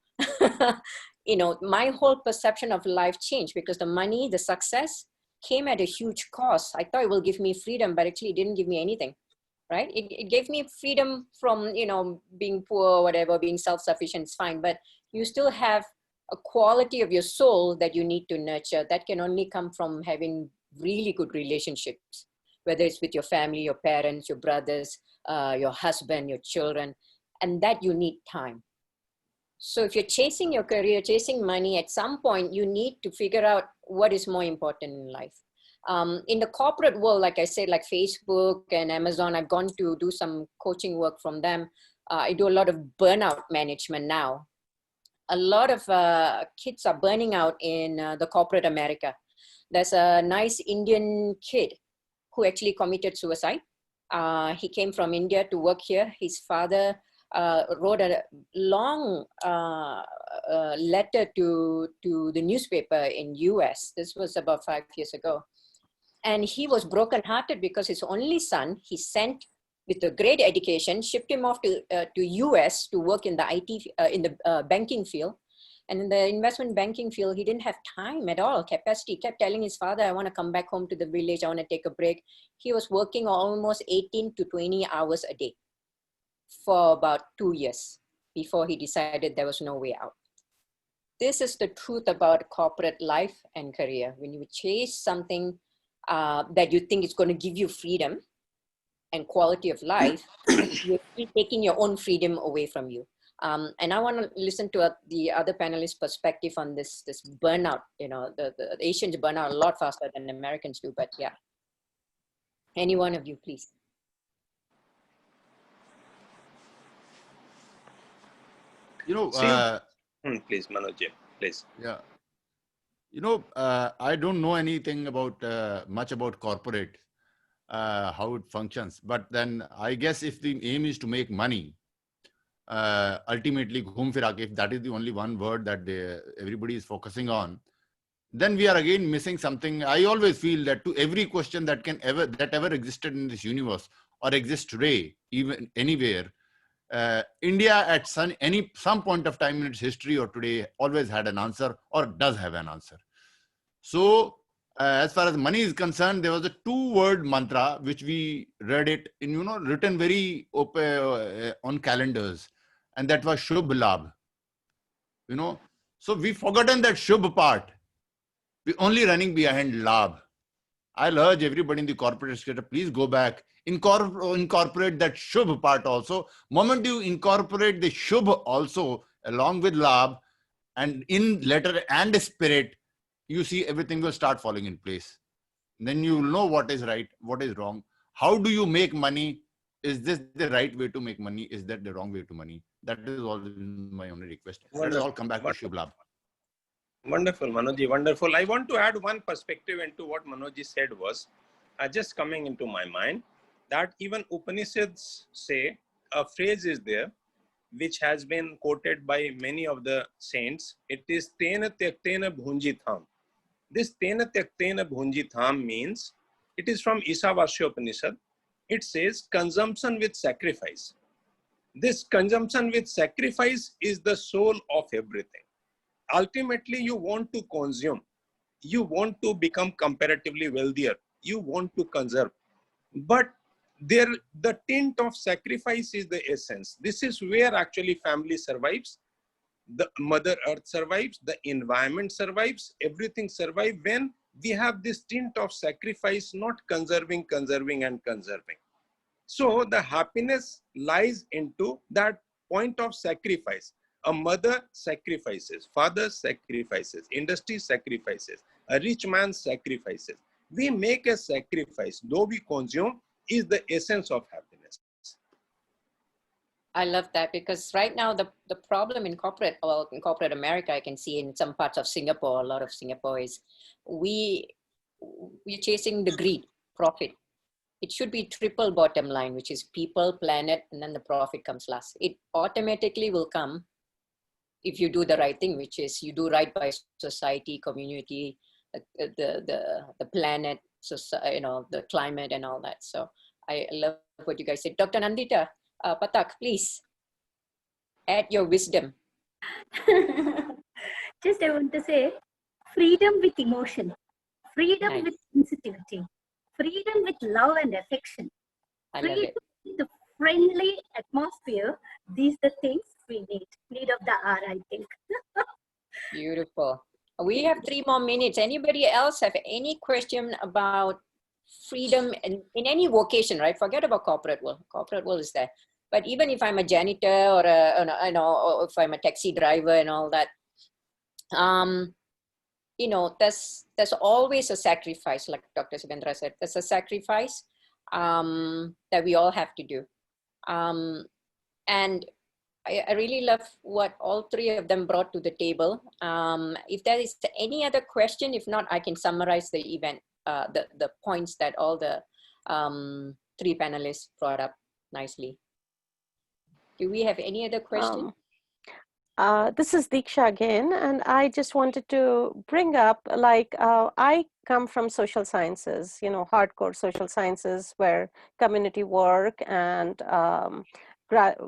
You know, my whole perception of life changed because the money, the success came at a huge cost. I thought it will give me freedom, but actually it didn't give me anything, right? It gave me freedom from, you know, being poor or whatever, being self-sufficient is fine, but you still have a quality of your soul that you need to nurture that can only come from having really good relationships, whether it's with your family, your parents, your brothers, your husband, your children, and that you need time. So if you're chasing your career, chasing money, at some point you need to figure out what is more important in life. In the corporate world, like I said, like Facebook and Amazon, I've gone to do some coaching work from them. I do a lot of burnout management now. A lot of kids are burning out in the corporate America. There's a nice Indian kid who actually committed suicide. He came from India to work here. His father wrote a long letter to the newspaper in US. This was about 5 years ago. And he was brokenhearted because his only son, he sent with a great education, shipped him off to US to work in the IT, in the banking field. And in the investment banking field, he didn't have time at all, capacity. He kept telling his father, I want to come back home to the village. I want to take a break. He was working almost 18 to 20 hours a day for about 2 years before he decided there was no way out. This is the truth about corporate life and career. When you chase something that you think is going to give you freedom and quality of life, you're taking your own freedom away from you. And I want to listen to the other panelists' perspective on this burnout. You know, the Asians burn out a lot faster than Americans do, but yeah. Any one of you, please. You know, Please, Manoj, please. yeah. You know, I don't know anything about much about corporate, how it functions. But then I guess if the aim is to make money, ultimately, ghum fir aake, if that is the only one word that everybody is focusing on, then we are again missing something. I always feel that to every question that ever existed in this universe or exists today, even anywhere, India at some point of time in its history or today always had an answer or does have an answer. So as far as money is concerned, there was a 2-word mantra which we read it in, written very open on calendars, and that was Shubh Labh. So we've forgotten that Shubh part. We're only running behind Labh. I'll urge everybody in the corporate sector, please go back, incorporate that Shubh part also. Moment you incorporate the Shubh also along with Labh, and in letter and spirit, you see everything will start falling in place. Then you will know what is right, what is wrong. How do you make money? Is this the right way to make money? Is that the wrong way to money? That is all my only request. Let us all come back to Shubh Labh. Wonderful, Manojji, wonderful. I want to add one perspective into what Manojji said was just coming into my mind, that even Upanishads say a phrase is there which has been quoted by many of the saints. It is Tena Tyaktena Bhunjitham. This Tena Tyaktena Bhunjitham means, it is from Isavasya Upanishad. It says consumption with sacrifice. This consumption with sacrifice is the soul of everything. Ultimately, you want to consume. You want to become comparatively wealthier. You want to conserve. But the tint of sacrifice is the essence. This is where actually family survives. The Mother Earth survives. The environment survives. Everything survives when we have this tint of sacrifice, not conserving. So the happiness lies into that point of sacrifice. A mother sacrifices, father sacrifices, industry sacrifices, a rich man sacrifices. We make a sacrifice, though we consume, is the essence of happiness. I love that, because right now the problem in corporate America, I can see in some parts of Singapore, a lot of Singapore is we're chasing the greed, profit. It should be triple bottom line, which is people, planet, and then the profit comes last. It automatically will come if you do the right thing, which is you do right by society, community, the planet, the climate and all that. So I love what you guys said. Dr. Nandita Pathak, please add your wisdom. Just I want to say, freedom with emotion, freedom Nice. with sensitivity, freedom with love and affection, I love freedom it. with the friendly atmosphere. These are the things we need of the hour, I think. Beautiful. We have 3 more minutes. Anybody else have any question about freedom in any vocation, right? Forget about corporate world. Corporate world is there. But even if I'm a janitor or or if I'm a taxi driver and all that, there's always a sacrifice, like Dr. Subhendra said. There's a sacrifice that we all have to do. And I really love what all 3 of them brought to the table. If there is any other question, if not, I can summarize the event, the points that all the 3 panelists brought up nicely. Do we have any other question? This is Diksha again, and I just wanted to bring up, I come from social sciences, hardcore social sciences, where community work and, that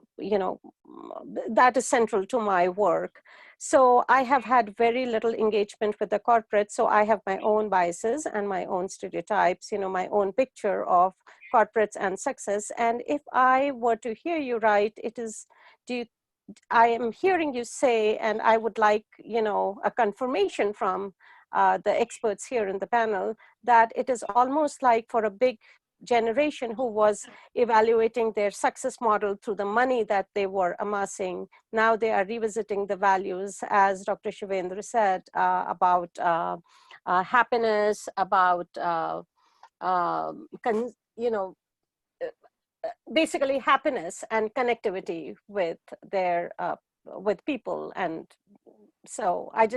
is central to my work. So I have had very little engagement with the corporate. So I have my own biases and my own stereotypes, my own picture of corporates and success. And if I were to hear you right, I am hearing you say, and I would like, a confirmation from the experts here in the panel, that it is almost like for a big generation who was evaluating their success model through the money that they were amassing. Now they are revisiting the values, as Dr. Shivendra said, about happiness, about, basically happiness and connectivity with their with people. And so I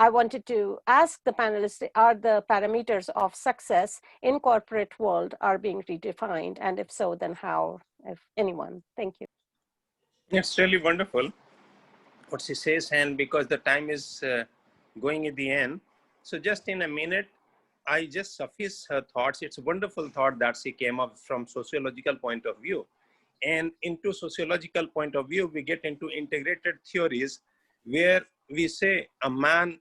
wanted to ask the panelists, are the parameters of success in corporate world are being redefined, and if so, then how, if anyone? Thank you. It's really wonderful what she says, and because the time is going at the end. So just in a minute, I just suffice her thoughts. It's a wonderful thought that she came up from sociological point of view. And into sociological point of view, we get into integrated theories where we say a man,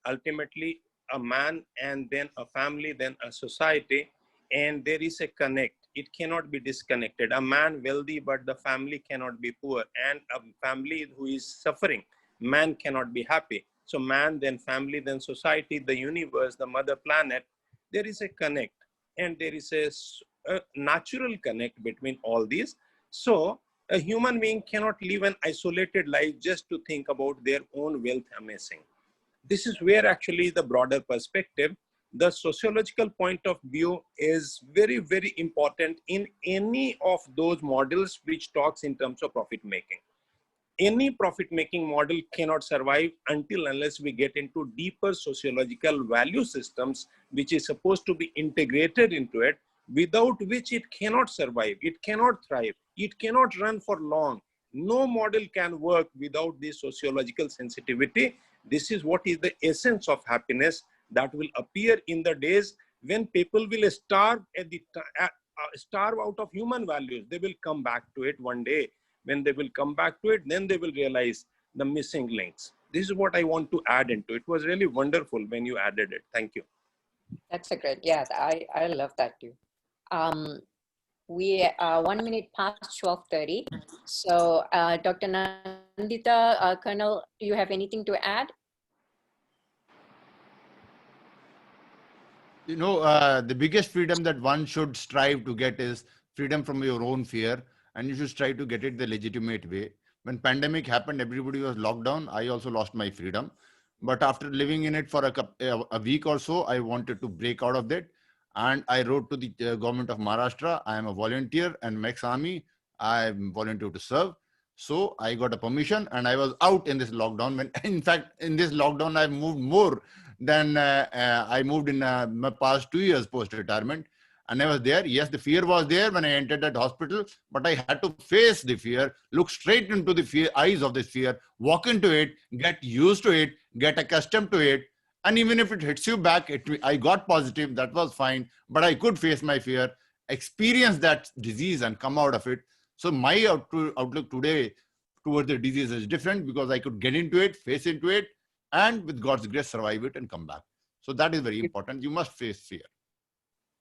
ultimately a man, and then a family, then a society, and there is a connect. It cannot be disconnected. A man wealthy, but the family cannot be poor, and a family who is suffering, man cannot be happy. So man, then family, then society, the universe, the mother planet, there is a connect, and there is a natural connect between all these. So a human being cannot live an isolated life just to think about their own wealth amassing. This is where actually the broader perspective, the sociological point of view is very, very important in any of those models which talks in terms of profit making. Any profit making model cannot survive until unless we get into deeper sociological value systems, which is supposed to be integrated into it, without which it cannot survive, it cannot thrive, it cannot run for long. No model can work without this sociological sensitivity. This is what is the essence of happiness that will appear in the days when people will starve starve out of human values. They will come back to it one day. When they will come back to it, then they will realize the missing links. This is what I want to add into it. It was really wonderful when you added it. Thank you. That's a great, yeah, I love that too. We are 1 minute past 12:30. So Dr. Nandita, Colonel, do you have anything to add? You know, the biggest freedom that one should strive to get is freedom from your own fear, and you should strive to get it the legitimate way. When pandemic happened, everybody was locked down. I also lost my freedom, but after living in it for a week or so, I wanted to break out of that, and I wrote to the government of Maharashtra. I am a volunteer and ex-army. I am volunteer to serve. So I got a permission, and I was out in this lockdown. When, in fact, in this lockdown, I moved more than I moved in my past 2 years post-retirement. And I was there. Yes, the fear was there when I entered that hospital, but I had to face the fear, look straight into the fear, eyes of this fear, walk into it, get used to it, get accustomed to it. And even if it hits you back, I got positive, that was fine, but I could face my fear, experience that disease and come out of it. So my outlook today towards the disease is different because I could get into it, face into it, and with God's grace, survive it and come back. So that is very important. You must face fear.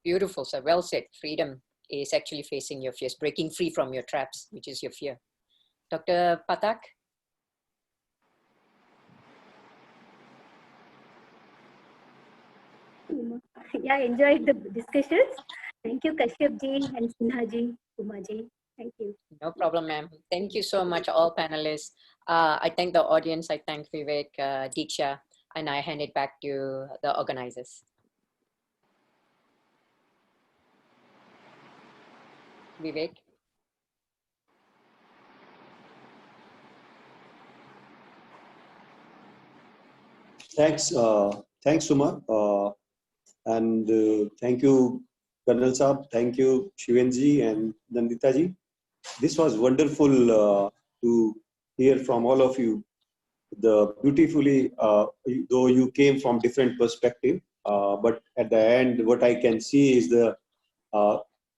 Beautiful, sir. Well said. Freedom is actually facing your fears, breaking free from your traps, which is your fear. Dr. Pathak? Yeah, I enjoyed the discussions. Thank you, Kashyap ji and Sinha ji, Uma ji. Thank you. No problem, ma'am. Thank you so much, all panelists. I thank the audience. I thank Vivek, Diksha, and I hand it back to the organizers. Vivek? Thanks, thanks, Suma. And thank you, Colonel Saab. Thank you, Shivenji and Nandita ji. This was wonderful to hear from all of you. Beautifully, though you came from different perspective, but at the end, what I can see is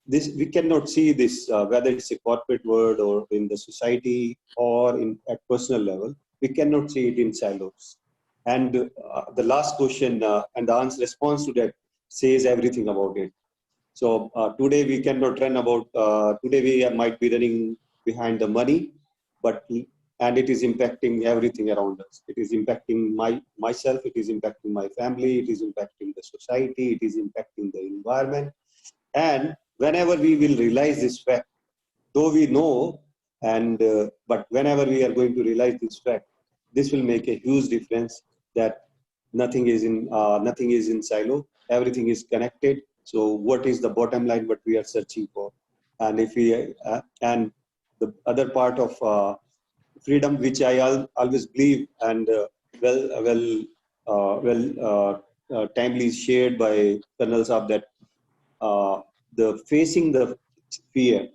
this. We cannot see this whether it's a corporate world or in the society or at personal level. We cannot see it in silos. And the last question and the answer response to that says everything about it. So today we cannot run about, today we might be running behind the money, and it is impacting everything around us. It is impacting myself, it is impacting my family, it is impacting the society, it is impacting the environment. And whenever we will realize this fact, though we know, but whenever we are going to realize this fact, this will make a huge difference that nothing is in silo, everything is connected. So what is the bottom line what we are searching for? And if we and the other part of freedom, which I always believe and timely shared by Colonel Saab, that the facing the fear,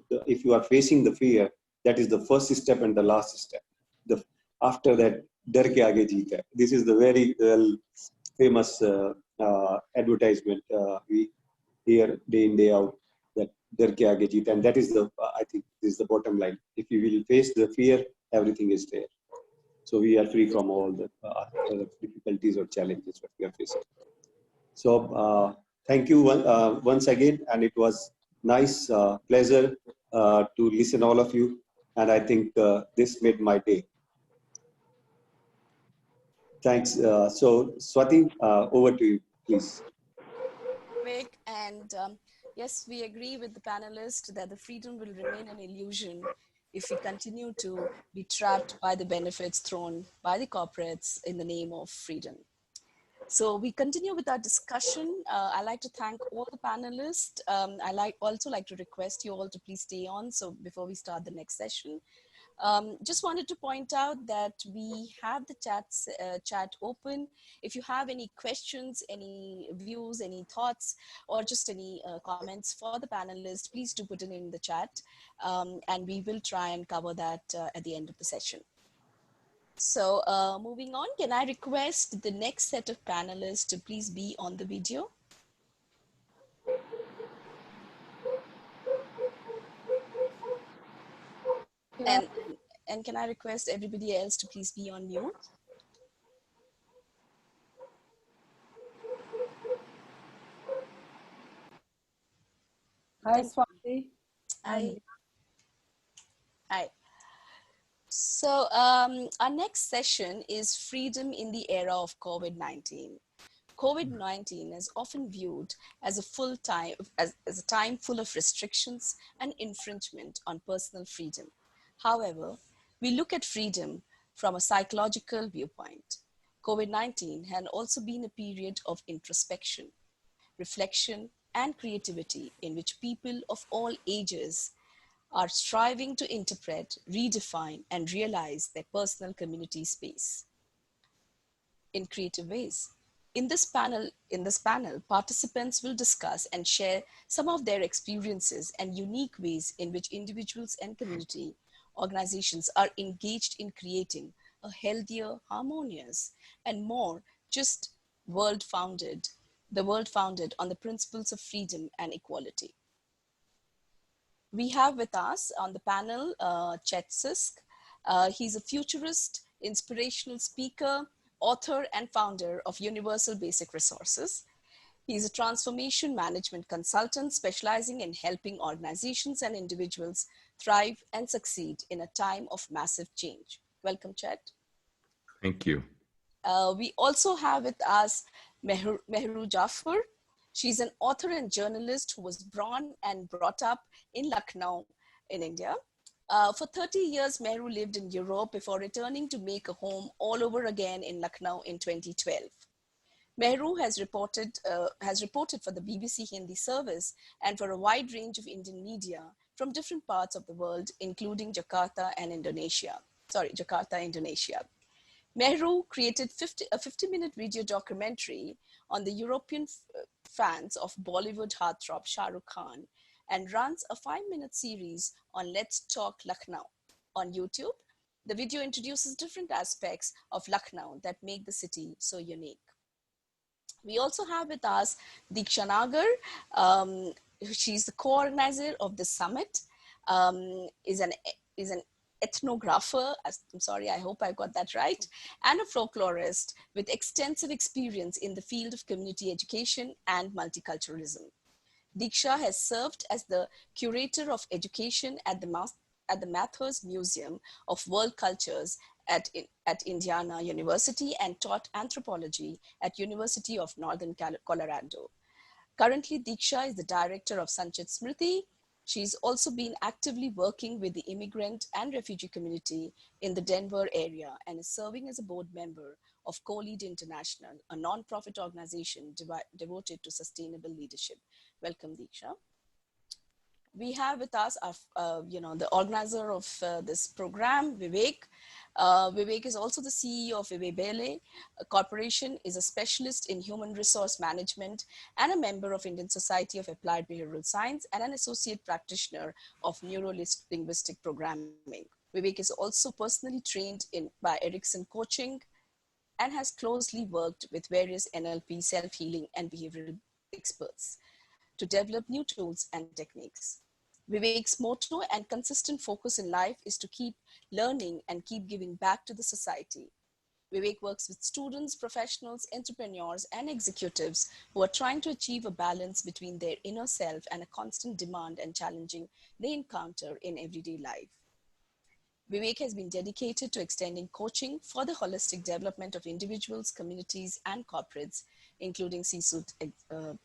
if you are facing the fear, that is the first step and the last step. After that, डर के आगे जीत है. This is the very famous advertisement we hear day in day out, that डर के आगे जीत, and that is the I think this is the bottom line. If you will face the fear, everything is there. So we are free from all the difficulties or challenges that we are facing. So thank you once again, and it was nice pleasure to listen all of you, and I think this made my day. Thanks. So Swati, over to you, please. Vivek, and yes, we agree with the panelists that the freedom will remain an illusion if we continue to be trapped by the benefits thrown by the corporates in the name of freedom. So we continue with our discussion. I'd like to thank all the panelists. I also like to request you all to please stay on. So before we start the next session, just wanted to point out that we have the chat open. If you have any questions, any views, any thoughts, or just any comments for the panelists, please do put it in the chat, and we will try and cover that at the end of the session. So moving on, can I request the next set of panelists to please be on the video? Yeah. And can I request everybody else to please be on mute? Hi, Swati. Hi. So our next session is freedom in the era of COVID-19. COVID-19 is often viewed as a time full of restrictions and infringement on personal freedom. However, we look at freedom from a psychological viewpoint. COVID-19 had also been a period of introspection, reflection, and creativity in which people of all ages are striving to interpret, redefine, and realize their personal community space in creative ways. In this panel, participants will discuss and share some of their experiences and unique ways in which individuals and community organizations are engaged in creating a healthier, harmonious, and more just the world founded on the principles of freedom and equality. We have with us on the panel Chet Sisk. He's a futurist, inspirational speaker, author, and founder of Universal Basic Resources. He's a transformation management consultant specializing in helping organizations and individuals thrive and succeed in a time of massive change. Welcome, Chet. Thank you. We also have with us Mehru Jaffer. She's an author and journalist who was born and brought up in Lucknow in India. For 30 years, Mehru lived in Europe before returning to make a home all over again in Lucknow in 2012. Mehru has reported for the BBC Hindi service and for a wide range of Indian media from different parts of the world, including Jakarta, Indonesia. Mehru created a 50-minute video documentary on the European fans of Bollywood heartthrob Shah Rukh Khan and runs a 5-minute series on Let's Talk Lucknow on YouTube. The video introduces different aspects of Lucknow that make the city so unique. We also have with us Diksha Nagar. She's the co-organizer of the summit, is an ethnographer, I'm sorry, I hope I got that right, and a folklorist with extensive experience in the field of community education and multiculturalism. Diksha has served as the curator of education at the Mathers Museum of World Cultures at Indiana University and taught anthropology at University of Northern Colorado. Currently, Diksha is the director of Sanchit Smriti. She's also been actively working with the immigrant and refugee community in the Denver area and is serving as a board member of Co-Lead International, a non-profit organization devoted to sustainable leadership. Welcome, Diksha. We have with us the organizer of this program, Vivek. Vivek is also the CEO of Vivebele Corporation, is a specialist in human resource management and a member of Indian Society of Applied Behavioral Science and an associate practitioner of neuro-linguistic programming. Vivek is also personally trained by Erickson Coaching and has closely worked with various NLP, self-healing, and behavioral experts to develop new tools and techniques. Vivek's motto and consistent focus in life is to keep learning and keep giving back to the society. Vivek works with students, professionals, entrepreneurs, and executives who are trying to achieve a balance between their inner self and a constant demand and challenging they encounter in everyday life. Vivek has been dedicated to extending coaching for the holistic development of individuals, communities, and corporates, including C-suite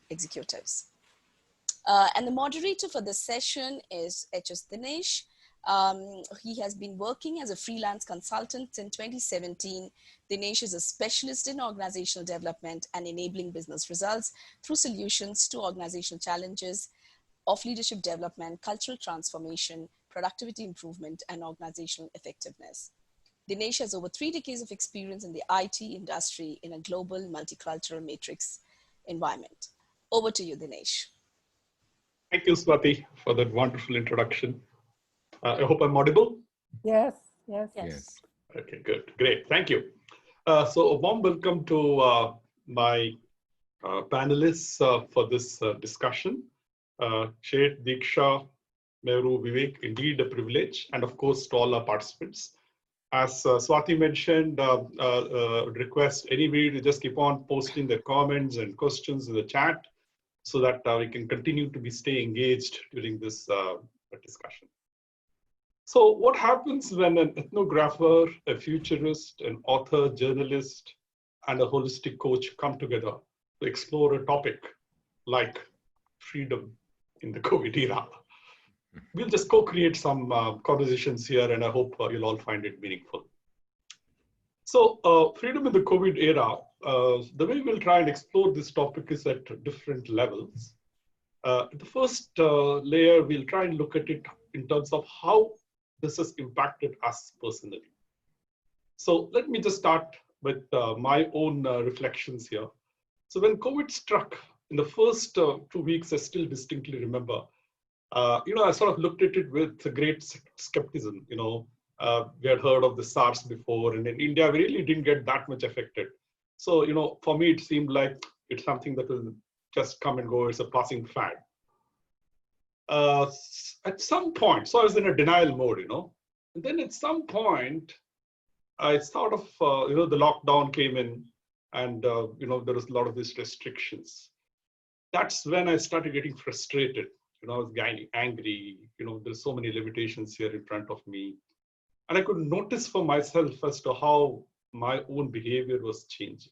executives. And the moderator for this session is HS Dinesh. He has been working as a freelance consultant since 2017. Dinesh is a specialist in organizational development and enabling business results through solutions to organizational challenges of leadership development, cultural transformation, productivity improvement, and organizational effectiveness. Dinesh has over 3 decades of experience in the IT industry in a global multicultural matrix environment. Over to you, Dinesh. Thank you, Swati, for that wonderful introduction. I hope I'm audible. Yes, yes. Yes. Okay, good, great, thank you. So a warm welcome to my panelists for this discussion. Shet, Diksha, Mehru, Vivek, indeed a privilege, and of course to all our participants. As Swati mentioned, request anybody to just keep on posting their comments and questions in the chat so that we can continue to stay engaged during this discussion. So what happens when an ethnographer, a futurist, an author, journalist, and a holistic coach come together to explore a topic like freedom in the COVID era? We'll just co-create some conversations here, and I hope you'll all find it meaningful. So freedom in the COVID era, the way we'll try and explore this topic is at different levels. The first layer, we'll try and look at it in terms of how this has impacted us personally. So let me just start with my own reflections here. So when COVID struck, in the first 2 weeks, I still distinctly remember, I sort of looked at it with great skepticism. We had heard of the SARS before, and in India, we really didn't get that much affected. So, for me, it seemed like it's something that will just come and go. It's a passing fad. At some point, so I was in a denial mode, and then at some point, I sort of, the lockdown came in, and, there was a lot of these restrictions. That's when I started getting frustrated. I was getting angry. There's so many limitations here in front of me. And I could notice for myself as to how my own behavior was changing.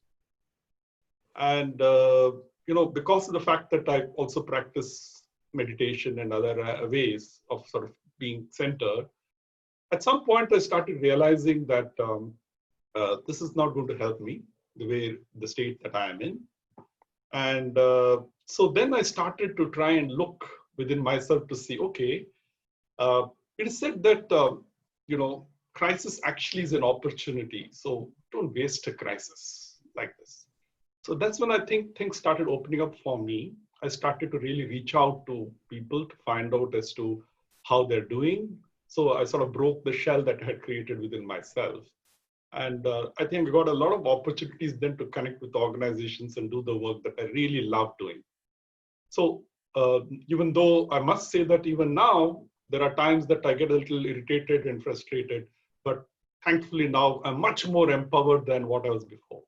And, because of the fact that I also practice meditation and other ways of sort of being centered, at some point I started realizing that this is not going to help me the state that I am in. And so then I started to try and look within myself to see, okay, it is said that, crisis actually is an opportunity. So don't waste a crisis like this. So that's when I think things started opening up for me. I started to really reach out to people to find out as to how they're doing. So I sort of broke the shell that I had created within myself. And I think I got a lot of opportunities then to connect with organizations and do the work that I really love doing. So even though I must say that even now, there are times that I get a little irritated and frustrated, but thankfully now I'm much more empowered than what I was before.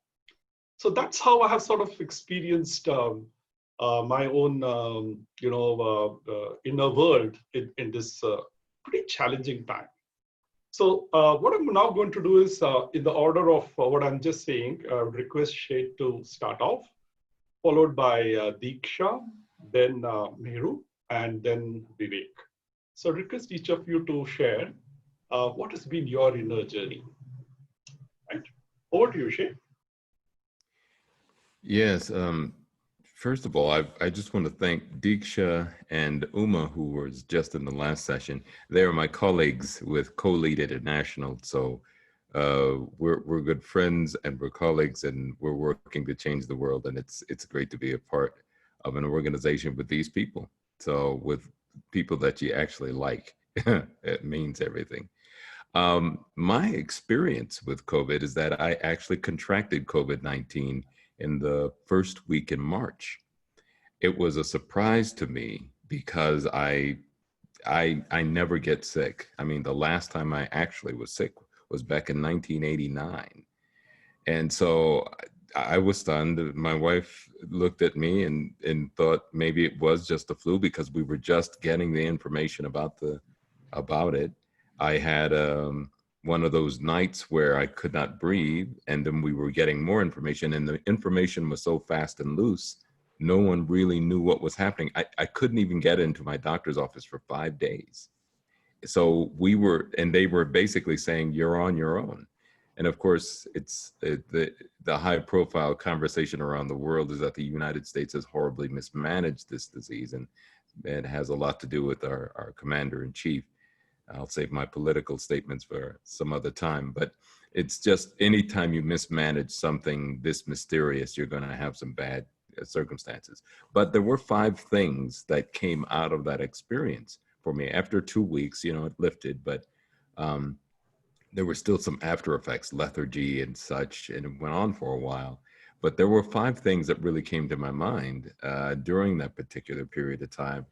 So that's how I have sort of experienced my own, inner world in this pretty challenging time. So what I'm now going to do is, in the order of what I'm just saying, I would request Shet to start off, followed by Diksha, then Mehru, and then Vivek. So request each of you to share what has been your inner journey. Right? Over to you, Shet. Yes. First of all, I just want to thank Diksha and Uma, who was just in the last session. They are my colleagues with Co-Lead International. So we're good friends and we're colleagues and we're working to change the world. And it's great to be a part of an organization with these people. So with people that you actually like, it means everything. My experience with COVID is that I actually contracted COVID-19 in the first week in March. It was a surprise to me because I never get sick. I mean, the last time I actually was sick was back in 1989. And so I was stunned. My wife looked at me and thought maybe it was just the flu because we were just getting the information about it. I had one of those nights where I could not breathe, and then we were getting more information, and the information was so fast and loose, no one really knew what was happening. I couldn't even get into my doctor's office for 5 days. So they were basically saying, you're on your own. And of course, the high profile conversation around the world is that the United States has horribly mismanaged this disease, and it has a lot to do with our commander in chief. I'll save my political statements for some other time, but it's just anytime you mismanage something this mysterious, you're going to have some bad circumstances. But there were 5 things that came out of that experience for me. After 2 weeks, it lifted, but there were still some after effects, lethargy and such, and it went on for a while. But there were 5 things that really came to my mind during that particular period of time.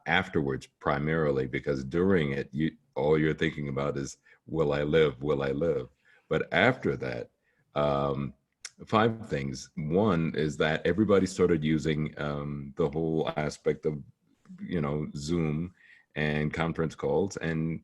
Afterwards, primarily, because during it, all you're thinking about is, will I live? Will I live? But after that, 5 things. One is that everybody started using the whole aspect of, Zoom and conference calls. And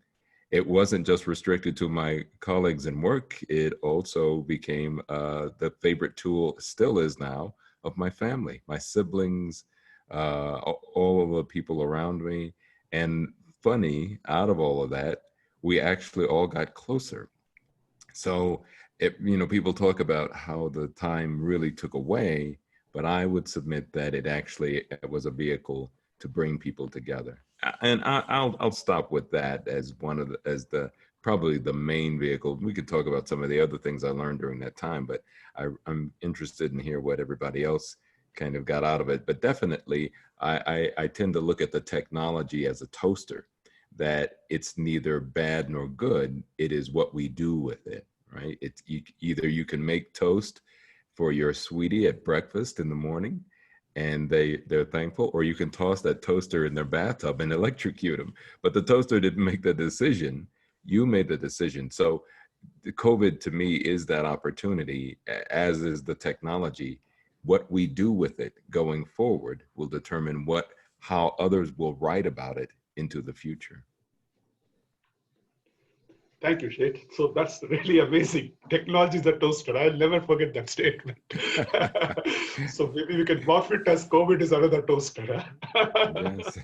it wasn't just restricted to my colleagues in work. It also became the favorite tool, still is now, of my family, my siblings, all of the people around me. And funny, out of all of that, we actually all got closer. So, people talk about how the time really took away, but I would submit that it actually was a vehicle to bring people together. And I'll stop with that as probably the main vehicle. We could talk about some of the other things I learned during that time, but I'm interested in hear what everybody else kind of got out of it. But definitely, I tend to look at the technology as a toaster, that it's neither bad nor good. It is what we do with it, right? It's either you can make toast for your sweetie at breakfast in the morning, and they're thankful, or you can toss that toaster in their bathtub and electrocute them. But the toaster didn't make the decision. You made the decision. So the COVID to me is that opportunity, as is the technology. What we do with it going forward will determine how others will write about it into the future. Thank you, Sheikh. So that's really amazing. Technology is a toaster. I'll never forget that statement. So maybe we can morph it as COVID is another toaster. Yes.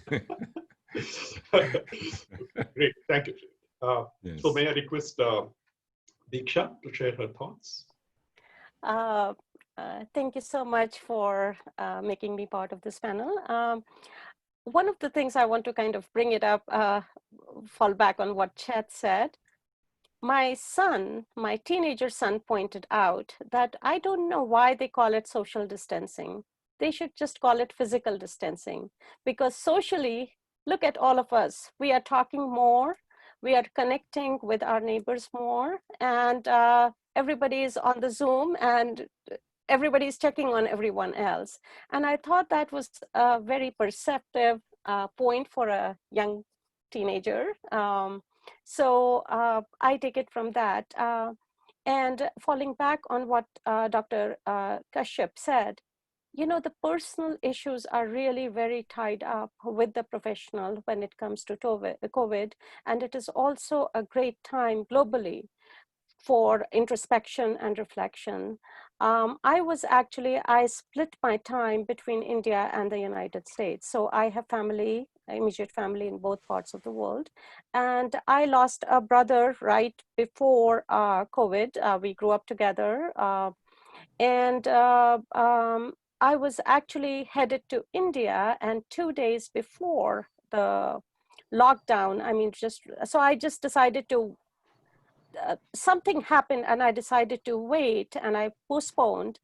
Great. Thank you, Sheikh. Yes. So may I request Deeksha to share her thoughts? Thank you so much for making me part of this panel. One of the things I want to kind of bring it up, fall back on what Chet said. My teenager son pointed out that I don't know why they call it social distancing. They should just call it physical distancing, because socially, look at all of us. We are talking more, we are connecting with our neighbors more, and everybody is on the Zoom and everybody is checking on everyone else. And I thought that was a very perceptive point for a young teenager. So I take it from that. And falling back on what Dr. Kashyap said, the personal issues are really very tied up with the professional when it comes to COVID. And it is also a great time globally for introspection and reflection. I split my time between India and the United States. So I have immediate family in both parts of the world. And I lost a brother right before COVID. We grew up together. And I was actually headed to India, and 2 days before the lockdown, I just decided to, something happened and I decided to wait, and I postponed.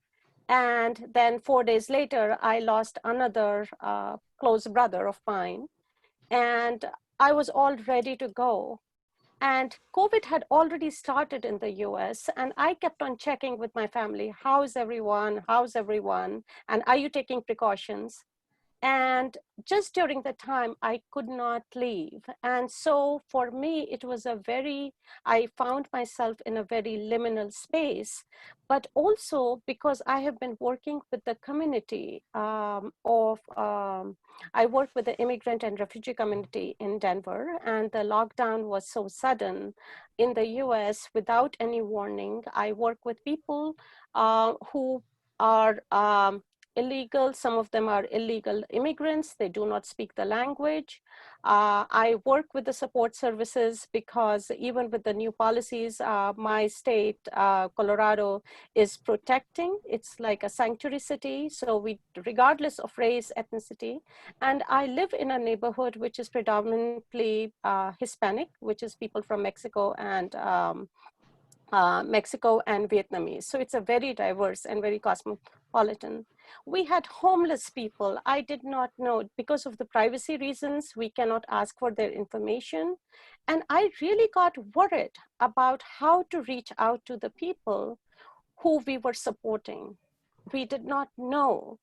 And then 4 days later, I lost another close brother of mine, and I was all ready to go. And COVID had already started in the US, and I kept on checking with my family, how's everyone? How's everyone? And are you taking precautions? And just during the time, I could not leave. And so for me, it was I found myself in a very liminal space, but also because I have been working with the community I work with the immigrant and refugee community in Denver, and the lockdown was so sudden in the US without any warning. I work with people who are illegal. Some of them are illegal immigrants. They do not speak the language. I work with the support services because even with the new policies, my state, Colorado, is protecting. It's like a sanctuary city. So regardless of race, ethnicity, and I live in a neighborhood which is predominantly Hispanic, which is people from Mexico and Vietnamese. So it's a very diverse and very cosmopolitan. We had homeless people. I did not know, because of the privacy reasons, we cannot ask for their information. And I really got worried about how to reach out to the people who we were supporting. We did not know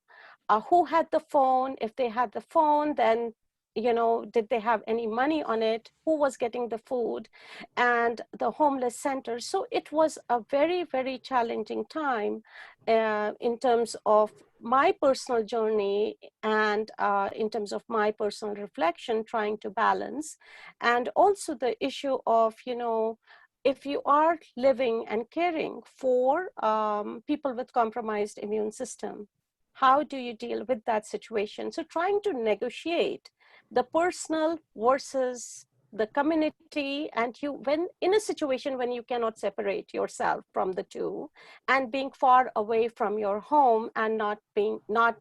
who had the phone. If they had the phone, then did they have any money on it? Who was getting the food? And the homeless center. So it was a very, very challenging time in terms of my personal journey and in terms of my personal reflection, trying to balance. And also the issue of, if you are living and caring for people with compromised immune system, how do you deal with that situation? So trying to negotiate the personal versus the community, and when in a situation when you cannot separate yourself from the two, and being far away from your home and not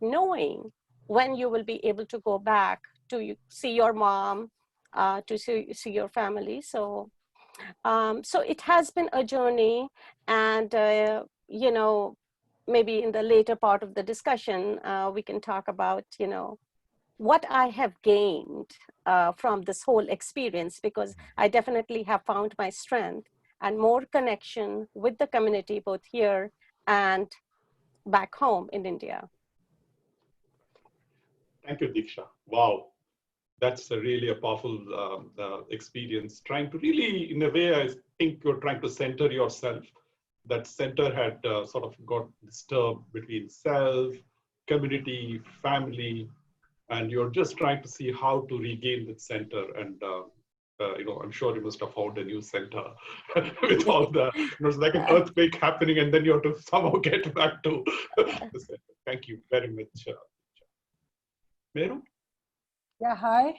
knowing when you will be able to go back to see your mom, to see your family. So it has been a journey, and maybe in the later part of the discussion, we can talk about, what I have gained from this whole experience, because I definitely have found my strength and more connection with the community, both here and back home in India. Thank you, Diksha. Wow. That's really a powerful experience. Trying to really, in a way, I think you're trying to center yourself. That center had sort of got disturbed between self, community, family, and you're just trying to see how to regain that center. And I'm sure you must have found a new center with all the, it's like an earthquake happening, and then you have to somehow get back to the center. Thank you very much. Meru? Yeah, hi.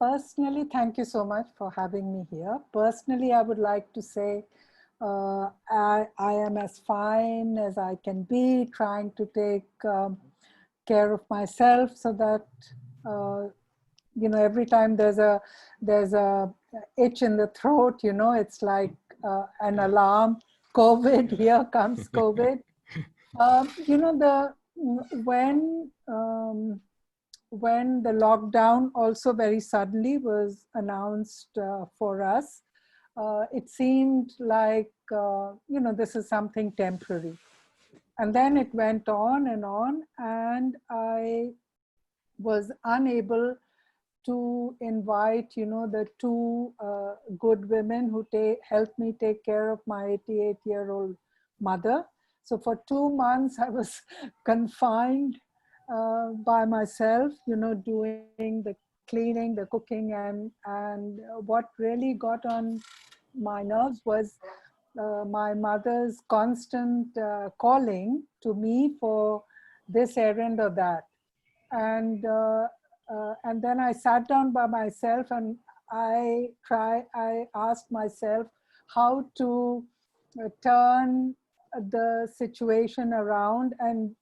Personally, thank you so much for having me here. Personally, I would like to say I am as fine as I can be, trying to take care of myself, so that every time there's a itch in the throat, it's like an alarm. COVID, here comes COVID. When the lockdown also very suddenly was announced for us, it seemed like this is something temporary. And then it went on, and I was unable to invite, the two good women who helped me take care of my 88-year-old mother. So for 2 months, I was confined by myself, doing the cleaning, the cooking, and what really got on my nerves was my mother's constant calling to me for this errand or that. And then I sat down by myself, and I asked myself how to turn the situation around and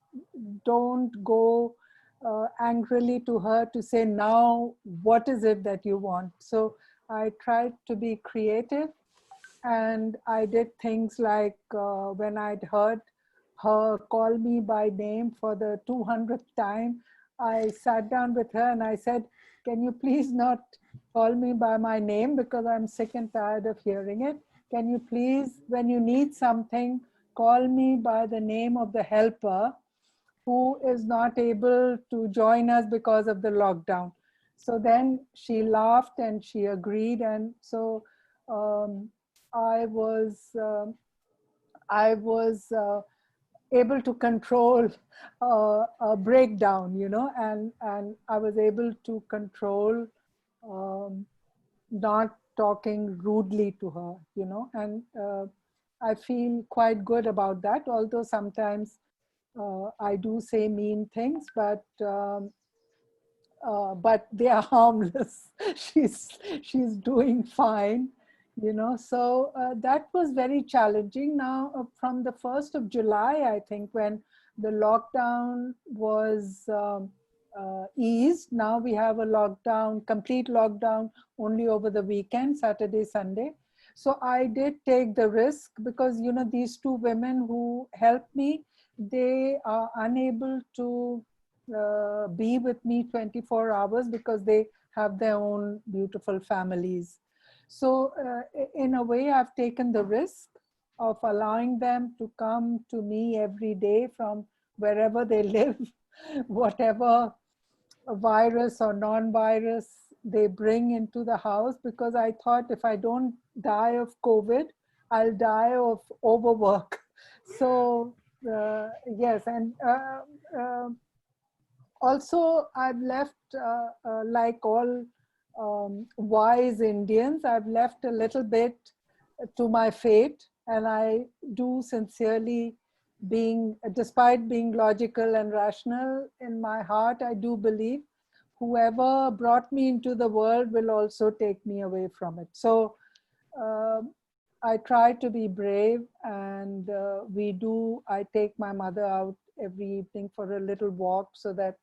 don't go angrily to her to say, now, what is it that you want? So I tried to be creative, and I did things like when I'd heard her call me by name for the 200th time, I sat down with her and I said, can you please not call me by my name because I'm sick and tired of hearing it. Can you please, when you need something, call me by the name of the helper who is not able to join us because of the lockdown. So then she laughed and she agreed. And so I was able to control a breakdown, you know, and I was able to control not talking rudely to her, you know, and I feel quite good about that, although sometimes I do say mean things, but they are harmless. she's doing fine, you know. So that was very challenging. Now, from the 1st of July, I think, when the lockdown was eased, now we have a lockdown, complete lockdown, only over the weekend, Saturday, Sunday. So I did take the risk because, you know, these two women who helped me, they are unable to be with me 24 hours because they have their own beautiful families. So in a way, I've taken the risk of allowing them to come to me every day from wherever they live, whatever virus or non-virus they bring into the house, because I thought if I don't die of COVID, I'll die of overwork. So yes, and also I've left, like all wise Indians, I've left a little bit to my fate, and I do sincerely, despite being logical and rational, in my heart, I do believe whoever brought me into the world will also take me away from it. So I try to be brave, and I take my mother out every evening for a little walk so that,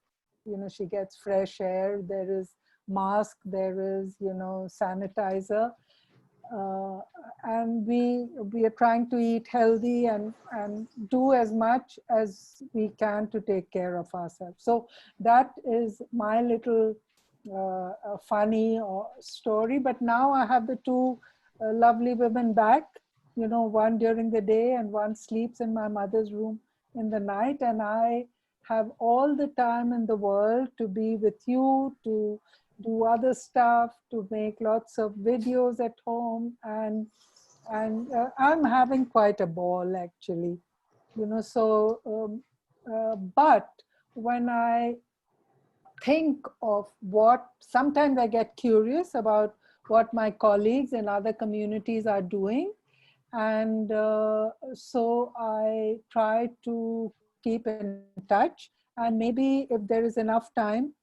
you know, she gets fresh air. There is mask, there is, you know, sanitizer. And we are trying to eat healthy and do as much as we can to take care of ourselves. So that is my little funny story. But now I have the two lovely women back, you know, one during the day and one sleeps in my mother's room in the night. And I have all the time in the world to be with you, to do other stuff, to make lots of videos at home, and I'm having quite a ball, actually, you know. So but when I think of sometimes I get curious about what my colleagues in other communities are doing, and so I try to keep in touch, and maybe if there is enough time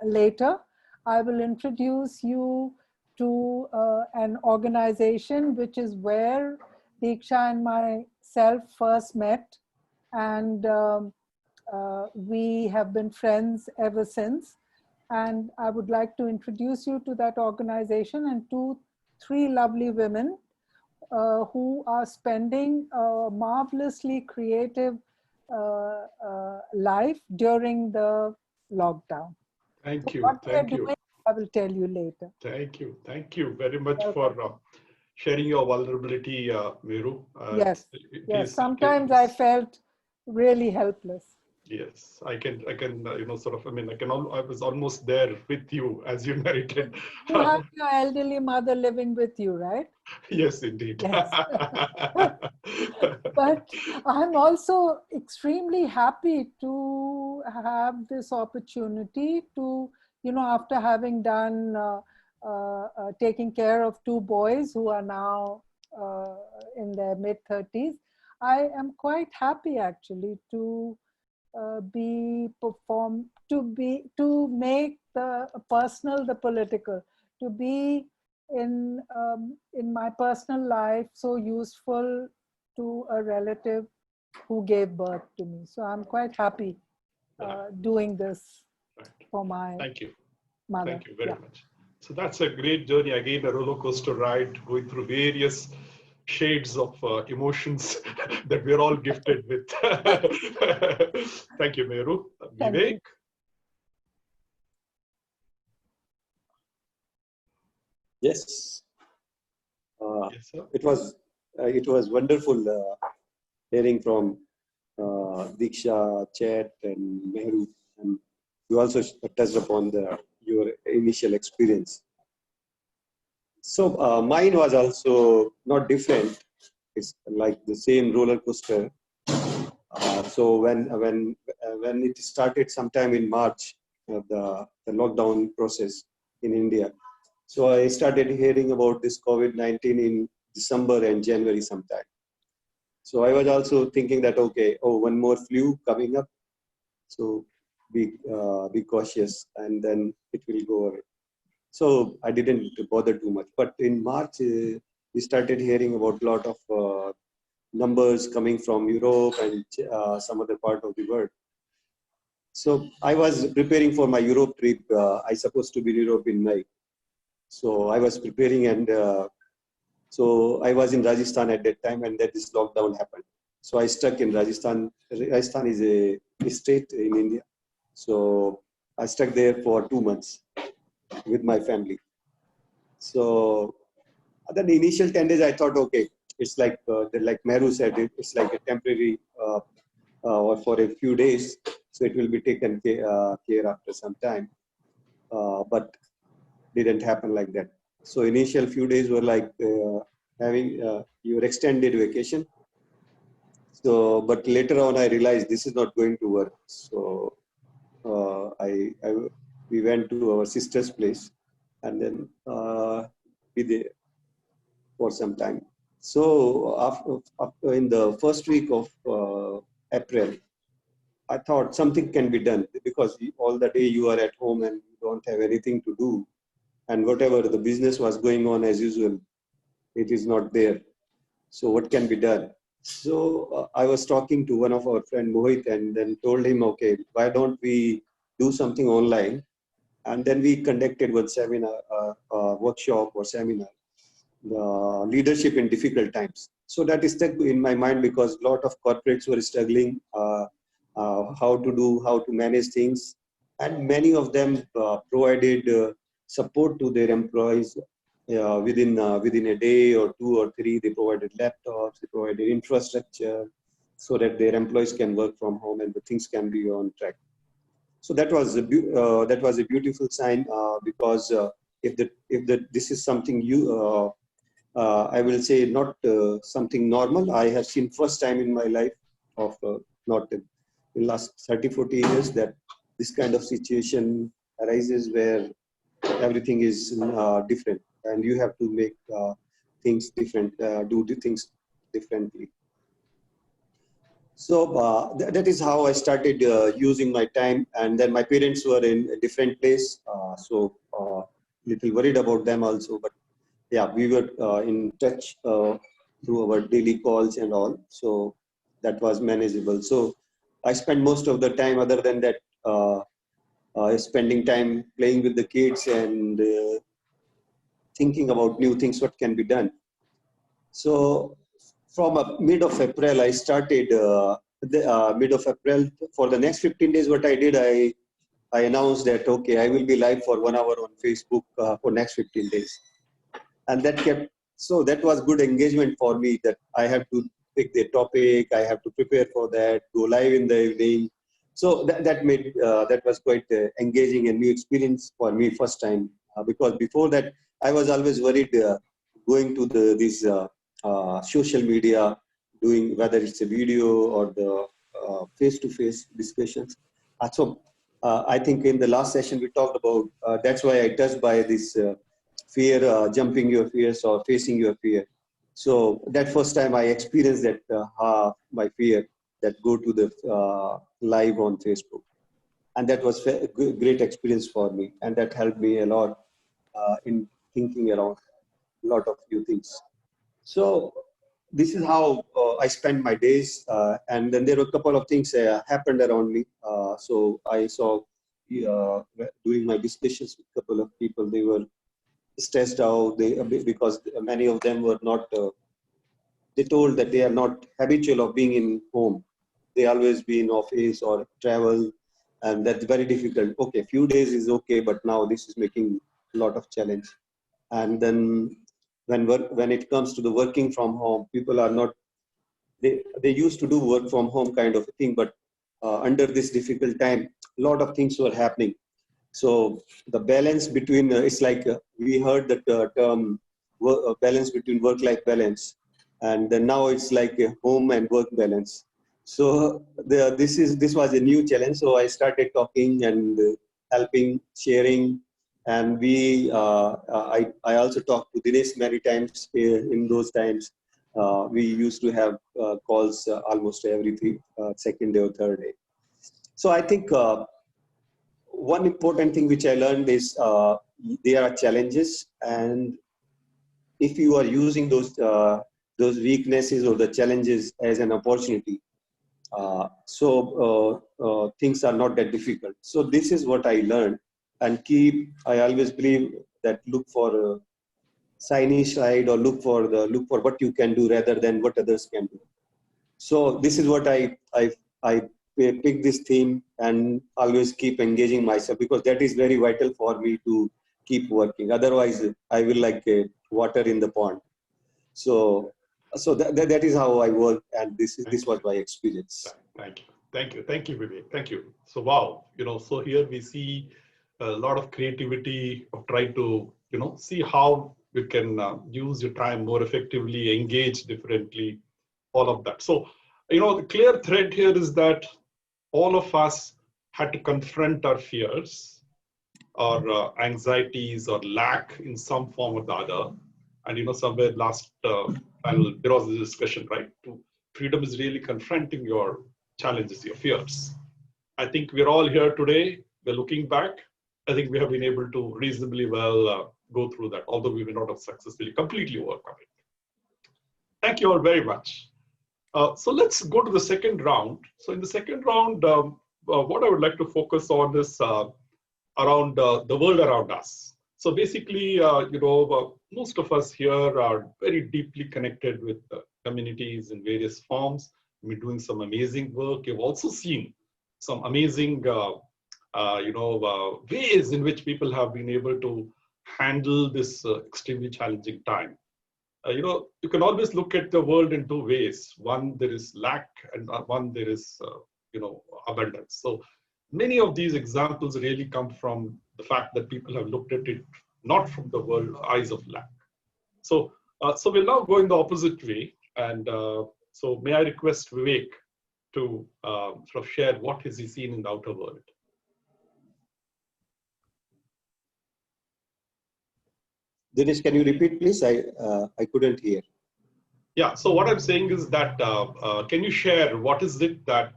later, I will introduce you to an organization which is where Diksha and myself first met, and we have been friends ever since. And I would like to introduce you to that organization and to three lovely women who are spending a marvelously creative life during the lockdown. Thank you. What Thank they're you. doing, I will tell you later. Thank you. Thank you very much for sharing your vulnerability, Meru. Yes. Sometimes I felt really helpless. Yes, I can, you know, sort of, I mean, I was almost there with you as you narrated. You have your elderly mother living with you, right? Yes, indeed. Yes. But I'm also extremely happy to have this opportunity to, you know, after having done taking care of two boys who are now in their mid-30s, I am quite happy actually to make the personal the political, to be in my personal life so useful to a relative who gave birth to me. So I'm quite happy doing this for my mother. Thank you very much. So that's a great journey. Again, a roller coaster ride, going through various shades of emotions that we're all gifted with. Thank you, Meru. Vivek? Yes. Yes, sir. It was wonderful hearing from Diksha, Chet, and Mehru. And you also touched upon your initial experience. So mine was also not different. It's like the same roller coaster. So when it started sometime in March, the lockdown process in India. So I started hearing about this COVID-19 in December and January sometime. So I was also thinking that, okay, one more flu coming up. So be cautious, and then it will go away. So I didn't bother too much. But in March, we started hearing about a lot of numbers coming from Europe and some other part of the world. So I was preparing for my Europe trip. I supposed to be in Europe in May. So I was preparing, and so I was in Rajasthan at that time, and then this lockdown happened. So I stuck in Rajasthan. Rajasthan is a state in India. So I stuck there for 2 months with my family. So then the initial 10 days, I thought, okay, it's like Mehru said, it's like a temporary or for a few days. So it will be taken care after some time. But didn't happen like that. So initial few days were like having your extended vacation. So, but later on, I realized this is not going to work. So we went to our sister's place, and then be there for some time. So after in the first week of April, I thought something can be done, because all the day you are at home and you don't have anything to do, and whatever the business was going on as usual, it is not there. So what can be done? So I was talking to one of our friend Mohit, and then told him, okay, why don't we do something online? And then we conducted one seminar, workshop or seminar, leadership in difficult times. So that is stuck in my mind, because a lot of corporates were struggling how to manage things, and many of them provided support to their employees within a day or 2 or 3. They provided laptops, they provided infrastructure, so that their employees can work from home and the things can be on track. So that was a beautiful sign, because if this is something I will say not something normal. I have seen first time in my life of not in the last 30-40 years that this kind of situation arises where everything is different, and you have to make things different, do the things differently. So that is how I started using my time, and then my parents were in a different place, so little worried about them also. But yeah, we were in touch through our daily calls and all, so that was manageable. So I spent most of the time, other than that, spending time playing with the kids and thinking about new things, what can be done. So from mid of April, I started mid of April. For the next 15 days, what I did, I announced that, okay, I will be live for 1 hour on Facebook for next 15 days. And that was good engagement for me, that I have to pick the topic, I have to prepare for that, go live in the evening. So that was quite engaging and new experience for me first time, because before that, I was always worried going to these social media, doing whether it's a video or the face-to-face discussions. So I think in the last session we talked about, that's why I touched by this fear, jumping your fears or facing your fear. So that first time I experienced that my fear, that go to the live on Facebook. And that was a great experience for me. And that helped me a lot in thinking around a lot of new things. So this is how I spend my days. And then there were a couple of things happened around me. So I saw during my discussions with a couple of people, they were stressed out because many of them were not, they told that they are not habitual of being in home. They always be in office or travel, and that's very difficult. Okay, few days is okay, but now this is making a lot of challenge. And then when it comes to the working from home, people are not, they used to do work from home kind of a thing, but under this difficult time, a lot of things were happening. So the balance between, it's like we heard the term balance between work-life balance, and then now it's like a home and work balance. So this was a new challenge. So I started talking and helping, sharing, and I also talked to Dinesh many times in those times. We used to have calls almost every second day or third day. So I think one important thing which I learned is there are challenges, and if you are using those weaknesses or the challenges as an opportunity, things are not that difficult. So this is what I learned, and I always believe that look for a shiny side, or look for what you can do rather than what others can do. So this is what I pick this theme and always keep engaging myself, because that is very vital for me to keep working. Otherwise, I will like water in the pond. So that is how I work, and this was my experience. Thank you, Vivek. Thank you. So wow, so here we see a lot of creativity of trying to see how we can use your time more effectively, engage differently, all of that. So the clear thread here is that all of us had to confront our fears, our anxieties, or lack in some form or the other. And somewhere last panel, there was a discussion, right? Freedom is really confronting your challenges, your fears. I think we're all here today. We're looking back. I think we have been able to reasonably well go through that, although we may not have successfully completely overcome it. Thank you all very much. So let's go to the second round. So in the second round, what I would like to focus on is around the world around us. So basically, most of us here are very deeply connected with communities in various forms. We're doing some amazing work. You've also seen some amazing, ways in which people have been able to handle this extremely challenging time. You can always look at the world in two ways. One, there is lack, and one, there is, abundance. So many of these examples really come from the fact that people have looked at it not from the world eyes of lack. So we'll now go in the opposite way. And so may I request Vivek to sort of share what has he seen in the outer world? Dinesh, can you repeat, please? I couldn't hear. Yeah, so what I'm saying is that, can you share what is it that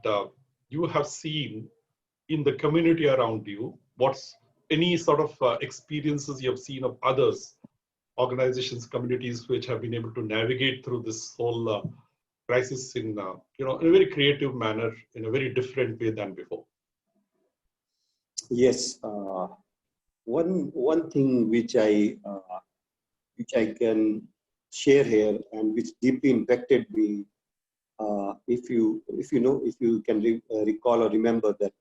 you have seen in the community around you? What's any sort of experiences you have seen of others, organizations, communities which have been able to navigate through this whole crisis in a very creative manner, in a very different way than before? Yes, one thing which I can share here, and which deeply impacted me, if you can recall or remember, that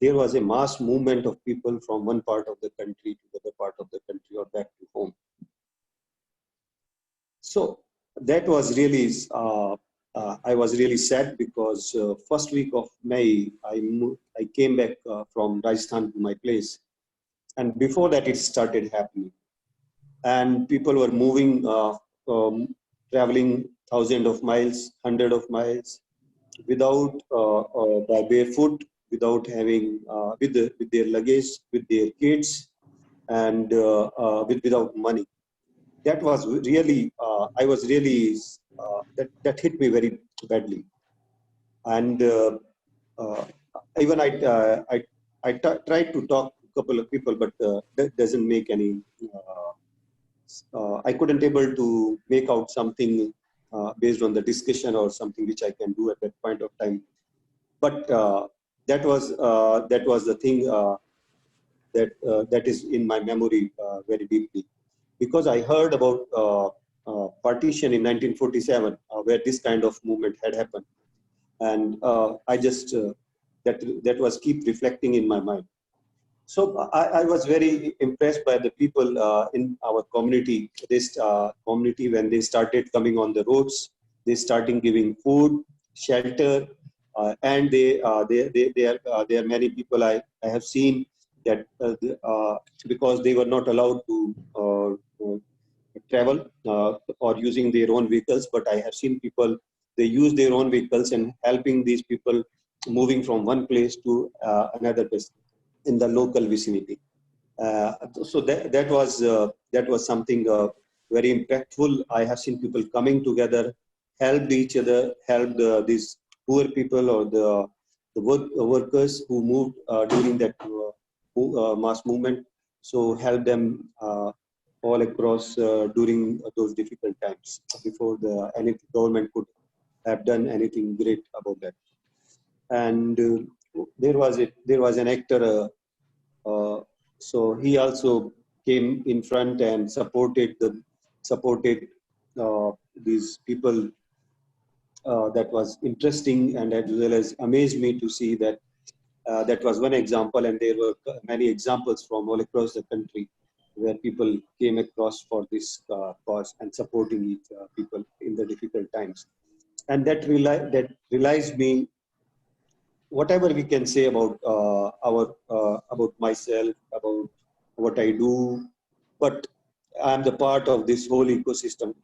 there was a mass movement of people from one part of the country to the other part of the country or back to home. So that was really, I was really sad, because first week of May, I came back from Rajasthan to my place. And before that, it started happening. And people were moving, traveling thousands of miles, hundreds of miles, without, by barefoot, without having, with their luggage, with their kids, and without money. That was really, I was really, that hit me very badly. And even I tried to talk to a couple of people, but that doesn't make any, I couldn't able to make out something based on the discussion or something which I can do at that point of time. But that was the thing that is in my memory very deeply, because I heard about partition in 1947, where this kind of movement had happened, and I just that was keep reflecting in my mind. So I was very impressed by the people in our community. This community, when they started coming on the roads, they started giving food, shelter, and there are many people I have seen that because they were not allowed to travel or using their own vehicles, but I have seen people, they use their own vehicles and helping these people moving from one place to another place in the local vicinity. So that was something very impactful. I have seen people coming together, helped each other, helped these poor people or the workers who moved during that mass movement. So help them all across during those difficult times before any government could have done anything great about that. And there was an actor. So he also came in front and supported these people. That was interesting, and as well as amazed me to see that that was one example, and there were many examples from all across the country where people came across for this cause and supporting each people in the difficult times. And that realized me, whatever we can say about about myself, about what I do, but I'm the part of this whole ecosystem,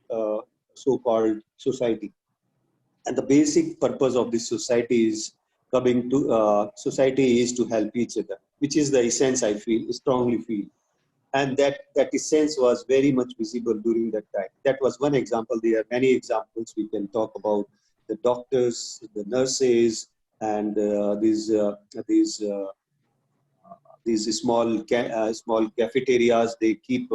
so-called society. And the basic purpose of this society is society is to help each other, which is the essence I strongly feel. And that essence was very much visible during that time. That was one example. There are many examples we can talk about: the doctors, the nurses, and these small cafeterias. They keep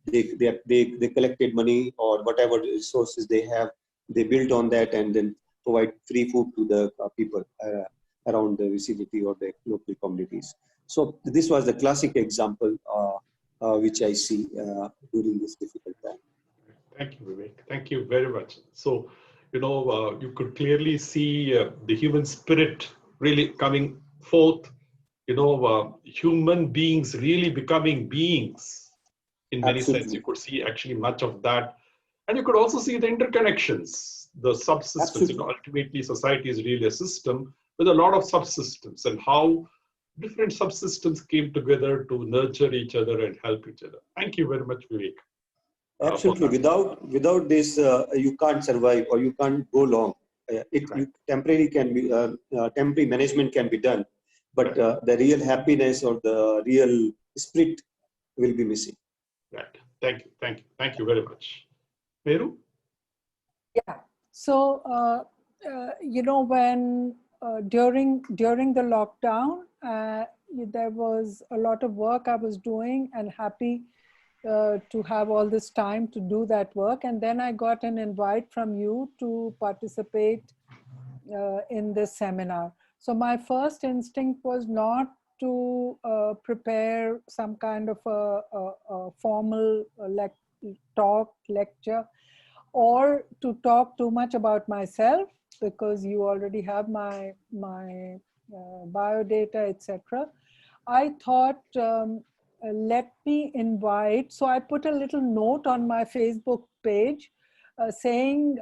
they collected money or whatever resources they have. They built on that and then provide free food to the people around the vicinity or the local communities. So this was the classic example which I see during this difficult time. Thank you, Vivek. Thank you very much. So, you could clearly see the human spirit really coming forth, human beings really becoming beings in many sense. You could see actually much of that. And you could also see the interconnections, the subsystems. Ultimately, society is really a system with a lot of subsystems, and how different subsystems came together to nurture each other and help each other. Thank you very much, Vivek. Absolutely. Without this, you can't survive or you can't go long. Temporary management can be done, but the real happiness or the real spirit will be missing. Right. Thank you very much. Meru? Yeah. So when during the lockdown, there was a lot of work I was doing, and happy to have all this time to do that work. And then I got an invite from you to participate in this seminar. So my first instinct was not to prepare some kind of a formal lecture, or to talk too much about myself, because you already have my biodata, etc. I thought, let me invite. So I put a little note on my Facebook page saying,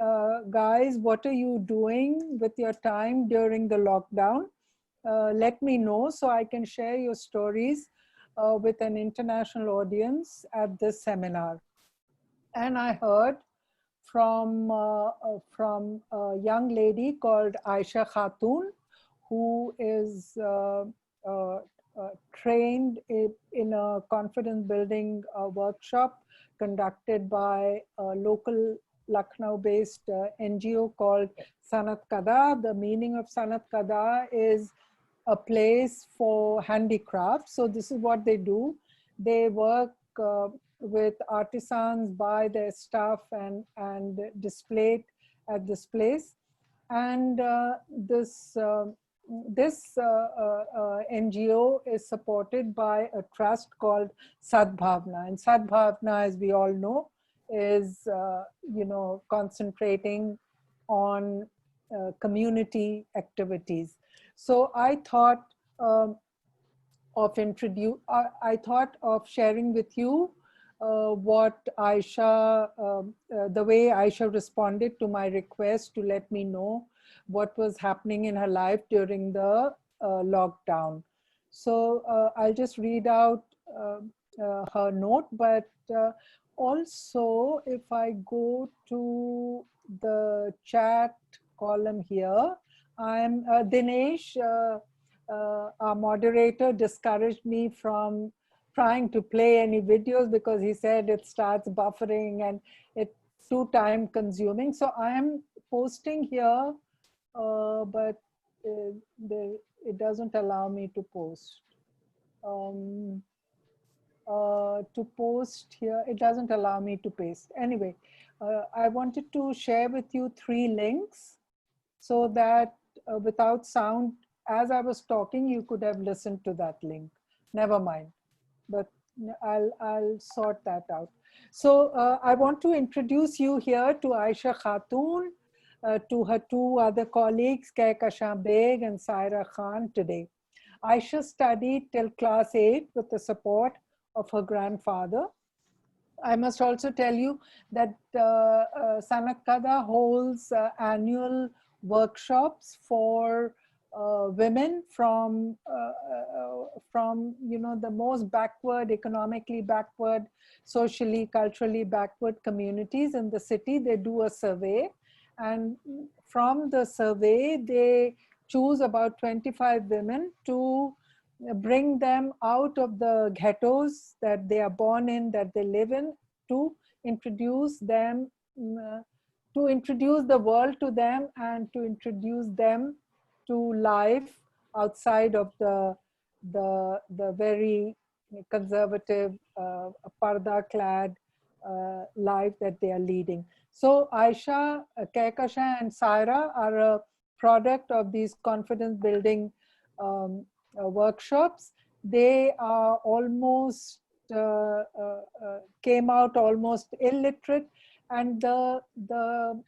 guys, what are you doing with your time during the lockdown? Let me know so I can share your stories with an international audience at this seminar. And I heard from a young lady called Aisha Khatun, who is trained in a confidence building workshop conducted by a local Lucknow-based NGO called Sanat Kada. The meaning of Sanat Kada is a place for handicraft. So this is what they do. They work with artisans, buy their stuff and display it at this place. And this NGO is supported by a trust called Sadbhavna. And Sadbhavna, as we all know, is concentrating on community activities. So I thought, I thought of sharing with you what Aisha, the way Aisha responded to my request to let me know what was happening in her life during the lockdown. So I'll just read out her note, but also if I go to the chat column here, I'm Dinesh, our moderator, discouraged me from trying to play any videos because he said it starts buffering and it's too time consuming. So I am posting here, but it doesn't allow me to post. To post here, it doesn't allow me to paste. Anyway, I wanted to share with you 3 links so that without sound, as I was talking, you could have listened to that link. Never mind, but I'll sort that out. So I want to introduce you here to Aisha Khatoon, to her 2 other colleagues, Kehkashan Beg and Saira Khan today. Aisha studied till class 8 with the support of her grandfather. I must also tell you that Sanat Kada holds annual workshops for women from the most backward, economically backward, socially, culturally backward communities in the city. They do a survey, and from the survey they choose about 25 women to bring them out of the ghettos that they are born in, that they live in, to introduce them, to introduce the world to them and to introduce them to life outside of the very conservative, parda-clad life that they are leading. So Aisha, Kehkashan and Saira are a product of these confidence building workshops. They are almost, came out almost illiterate, and the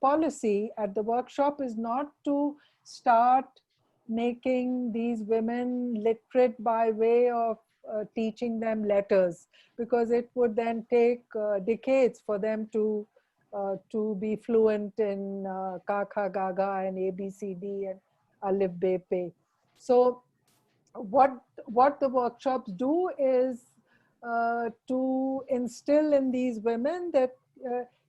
policy at the workshop is not to start making these women literate by way of teaching them letters, because it would then take decades for them to be fluent in Ka Kha Ga Ga and ABCD and Alif Be Pe. So what the workshops do is to instill in these women that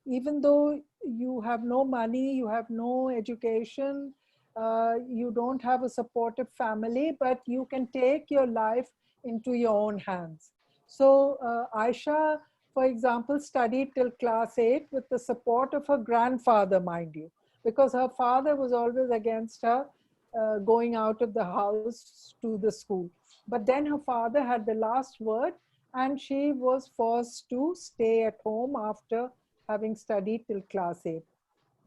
even though you have no money, you have no education, you don't have a supportive family, but you can take your life into your own hands. So Aisha, for example, studied till class 8 with the support of her grandfather, mind you, because her father was always against her going out of the house to the school. But then her father had the last word, and she was forced to stay at home after having studied till class 8.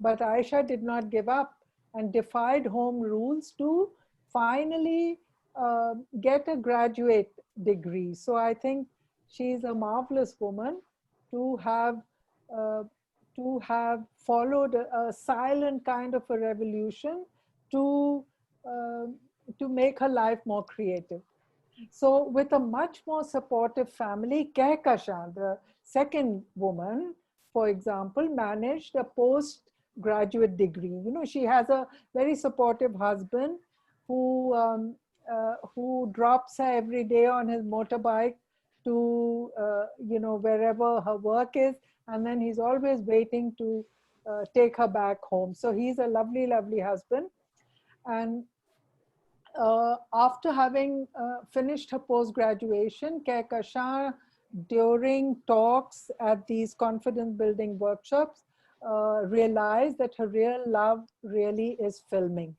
But Aisha did not give up and defied home rules to finally get a graduate degree. So I think she's a marvelous woman to have followed a silent kind of a revolution to make her life more creative. So with a much more supportive family, Kehkashan, the second woman, for example, managed a postgraduate degree. You know, she has a very supportive husband who drops her every day on his motorbike to, wherever her work is. And then he's always waiting to take her back home. So he's a lovely, lovely husband. And after having finished her post-graduation, Kehkashan, during talks at these confidence building workshops, realized that her real love really is filming.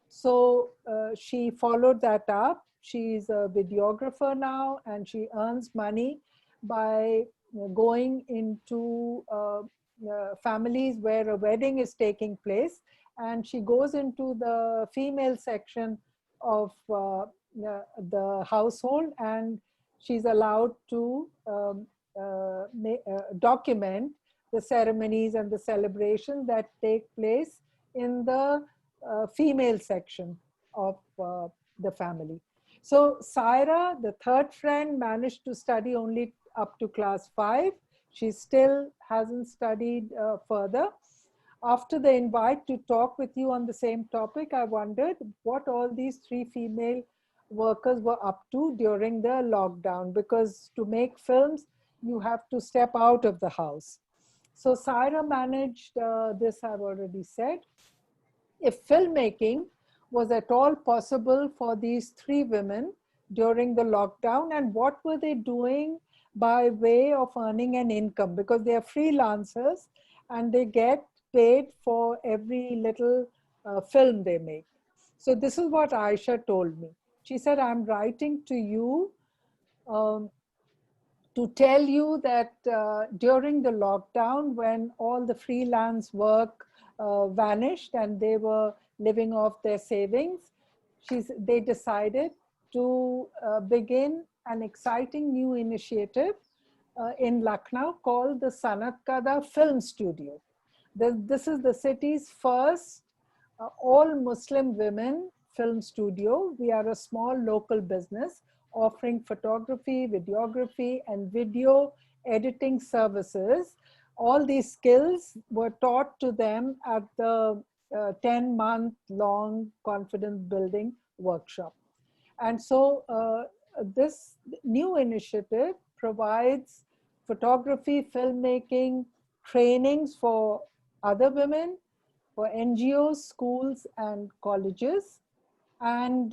So she followed that up. She's a videographer now, and she earns money by going into families where a wedding is taking place, and she goes into the female section of the household, and she's allowed to document the ceremonies and the celebrations that take place in the female section of the family. So Saira, the third friend, managed to study only up to class 5. She still hasn't studied further. After the invite to talk with you on the same topic, I wondered what all these 3 female workers were up to during the lockdown, because to make films, you have to step out of the house. So Saira managed this, I've already said. If filmmaking was at all possible for these 3 women during the lockdown, and what were they doing by way of earning an income, because they are freelancers and they get paid for every little film they make. So this is what Aisha told me. She said, I'm writing to you to tell you that during the lockdown, when all the freelance work vanished and they were living off their savings, they decided to begin an exciting new initiative in Lucknow called the Sanat Kada Film Studio. This is the city's first all Muslim women film studio. We are a small local business offering photography, videography, and video editing services. All these skills were taught to them at the 10-month-long confidence building workshop. And so this new initiative provides photography, filmmaking, trainings for other women, for NGOs, schools, and colleges. And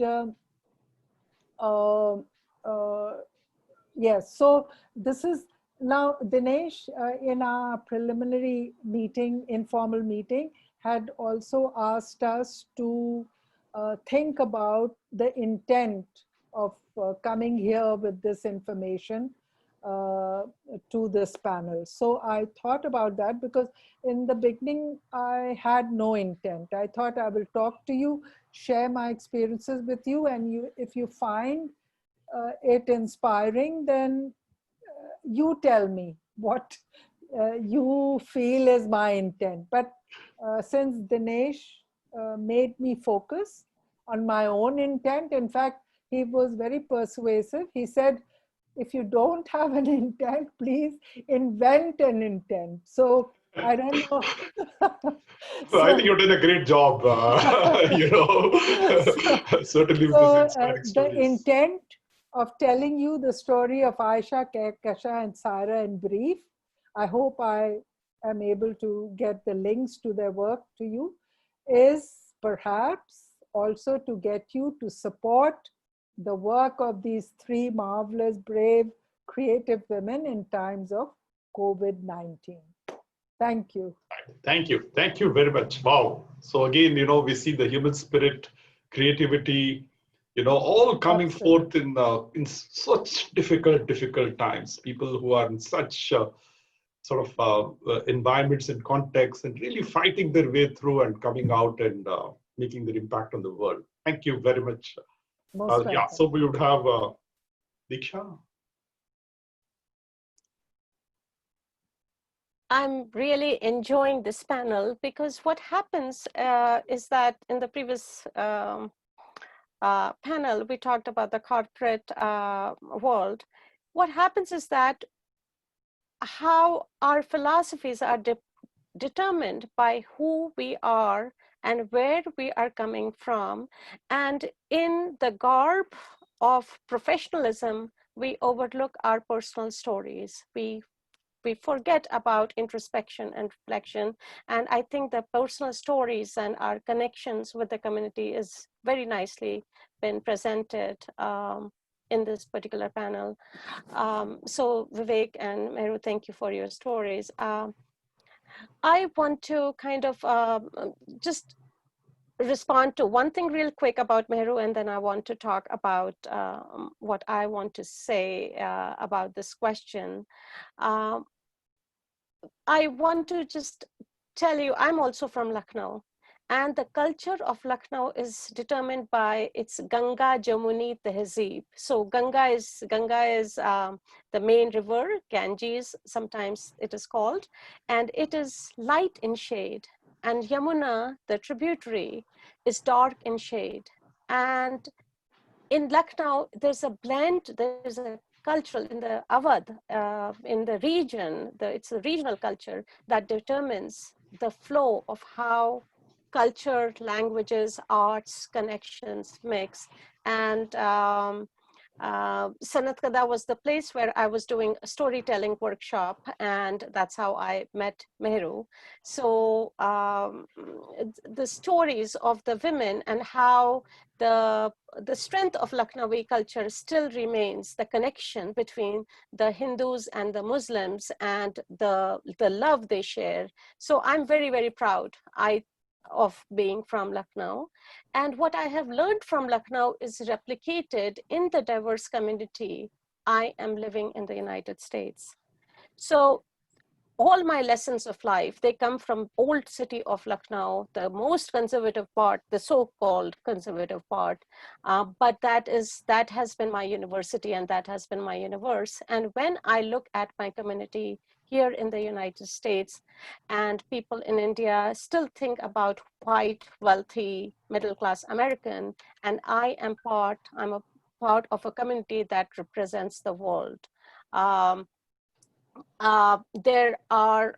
yes, so this is now Dinesh in our preliminary meeting, informal meeting, had also asked us to think about the intent of coming here with this information to this panel. So I thought about that, because in the beginning I had no intent. I thought I will talk to you, share my experiences with you, and if you find it inspiring, then you tell me what you feel is my intent. But since Dinesh made me focus on my own intent, in fact, he was very persuasive. He said, if you don't have an intent, please invent an intent. So I don't know. So I think you did a great job, you know, certainly with this inspiring the stories. intent of telling you the story of Aisha, Kehkashan, and Saira in brief, I hope I am able to get the links to their work to you, is perhaps also to get you to support the work of these 3 marvelous, brave, creative women in times of COVID-19. Thank you. Thank you. Thank you very much. Wow. So again, you know, we see the human spirit, creativity, you know, all coming forth in such difficult times. People who are in such sort of environments and contexts, and really fighting their way through and coming out and making their impact on the world. Thank you very much. Yeah, so we would have Diksha. I'm really enjoying this panel, because what happens is that in the previous panel, we talked about the corporate world. What happens is that how our philosophies are determined by who we are and where we are coming from. And in the garb of professionalism, we overlook our personal stories. We forget about introspection and reflection. And I think the personal stories and our connections with the community is very nicely been presented in this particular panel. So Vivek and Meru, thank you for your stories. I want to kind of just respond to one thing real quick about Meru, and then I want to talk about what I want to say about this question. I want to just tell you, I'm also from Lucknow, and the culture of Lucknow is determined by its Ganga Jamuni Tehzeeb. So Ganga is the main river, Ganges, sometimes it is called, and it is light in shade. And Yamuna, the tributary, is dark in shade. And in Lucknow, there's a blend, there's a cultural, in the Awadh, in the region, it's a regional culture that determines the flow of how culture, languages, arts, connections mix. And Sanat Kada was the place where I was doing a storytelling workshop, and that's how I met Mehru. So the stories of the women and how the strength of Lucknowi culture still remains, the connection between the Hindus and the Muslims and the love they share. So I'm very, very proud of being from Lucknow. And what I have learned from Lucknow is replicated in the diverse community I am living in the United States. So all my lessons of life, they come from old city of Lucknow, the most conservative part, the so-called conservative part. But that has been my university, and that has been my universe. And when I look at my community here in the United States, and people in India still think about white, wealthy, middle-class American, and I'm a part of a community that represents the world. There are,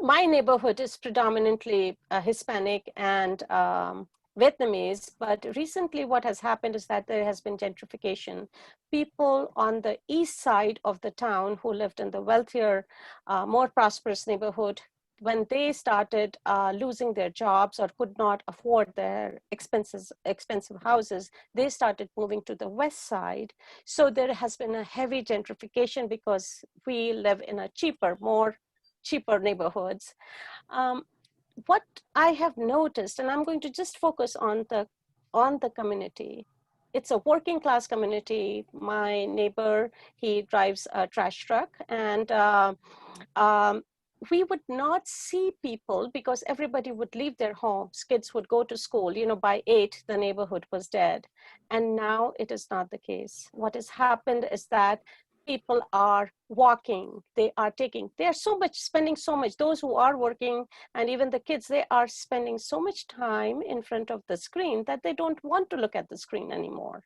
my neighborhood is predominantly Hispanic and Vietnamese, but recently what has happened is that there has been gentrification. People on the east side of the town who lived in the wealthier, more prosperous neighborhood, when they started losing their jobs or could not afford their expensive houses, they started moving to the west side. So there has been a heavy gentrification because we live in a cheaper neighborhoods. What I have noticed, and I'm going to just focus on the community. It's a working class community. My neighbor, he drives a trash truck, and we would not see people because everybody would leave their homes. Kids would go to school. By 8, the neighborhood was dead. And now it is not the case. What has happened is that people are walking, they are spending so much, those who are working and even the kids, they are spending so much time in front of the screen that they don't want to look at the screen anymore.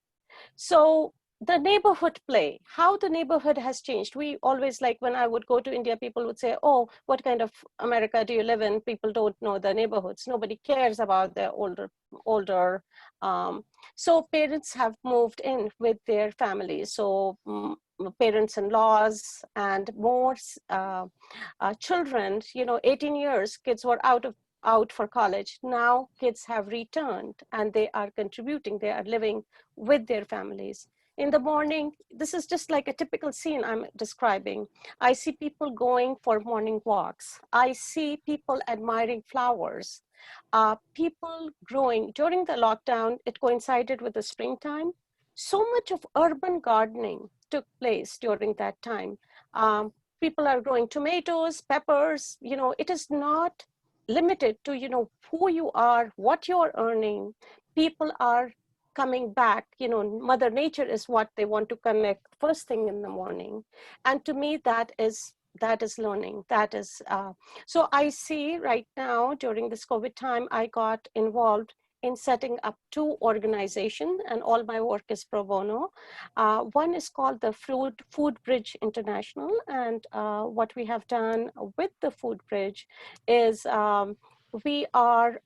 So the neighborhood play, how the neighborhood has changed. We always, like when I would go to India, people would say, oh, what kind of America do you live in? People don't know the neighborhoods. Nobody cares about their older. So parents have moved in with their families. So parents-in-laws and more children, 18 years, kids were out for college. Now kids have returned and they are contributing, they are living with their families. In the morning, this is just like a typical scene I'm describing. I see people going for morning walks. I see people admiring flowers. People growing. During the lockdown, it coincided with the springtime. So much of urban gardening took place during that time. People are growing tomatoes, peppers. It is not limited to, who you are, what you're earning. People are coming back. Mother Nature is what they want to connect first thing in the morning. And to me, that is learning. That is, so I see right now during this COVID time, I got involved in setting up 2 organizations, and all my work is pro bono. One is called the Food Bridge International, and what we have done with the Food Bridge is we are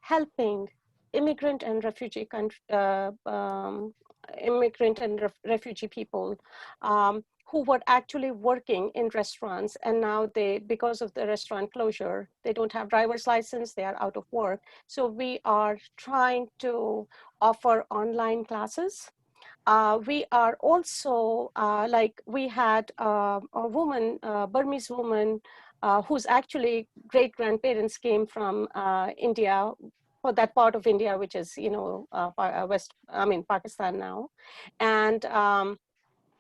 helping immigrant and refugee people who were actually working in restaurants, and now because of the restaurant closure, they don't have driver's license, they are out of work. So we are trying to offer online classes. We are also, we had a woman, Burmese woman, whose actually great-grandparents came from India, for that part of India, which is, Pakistan now.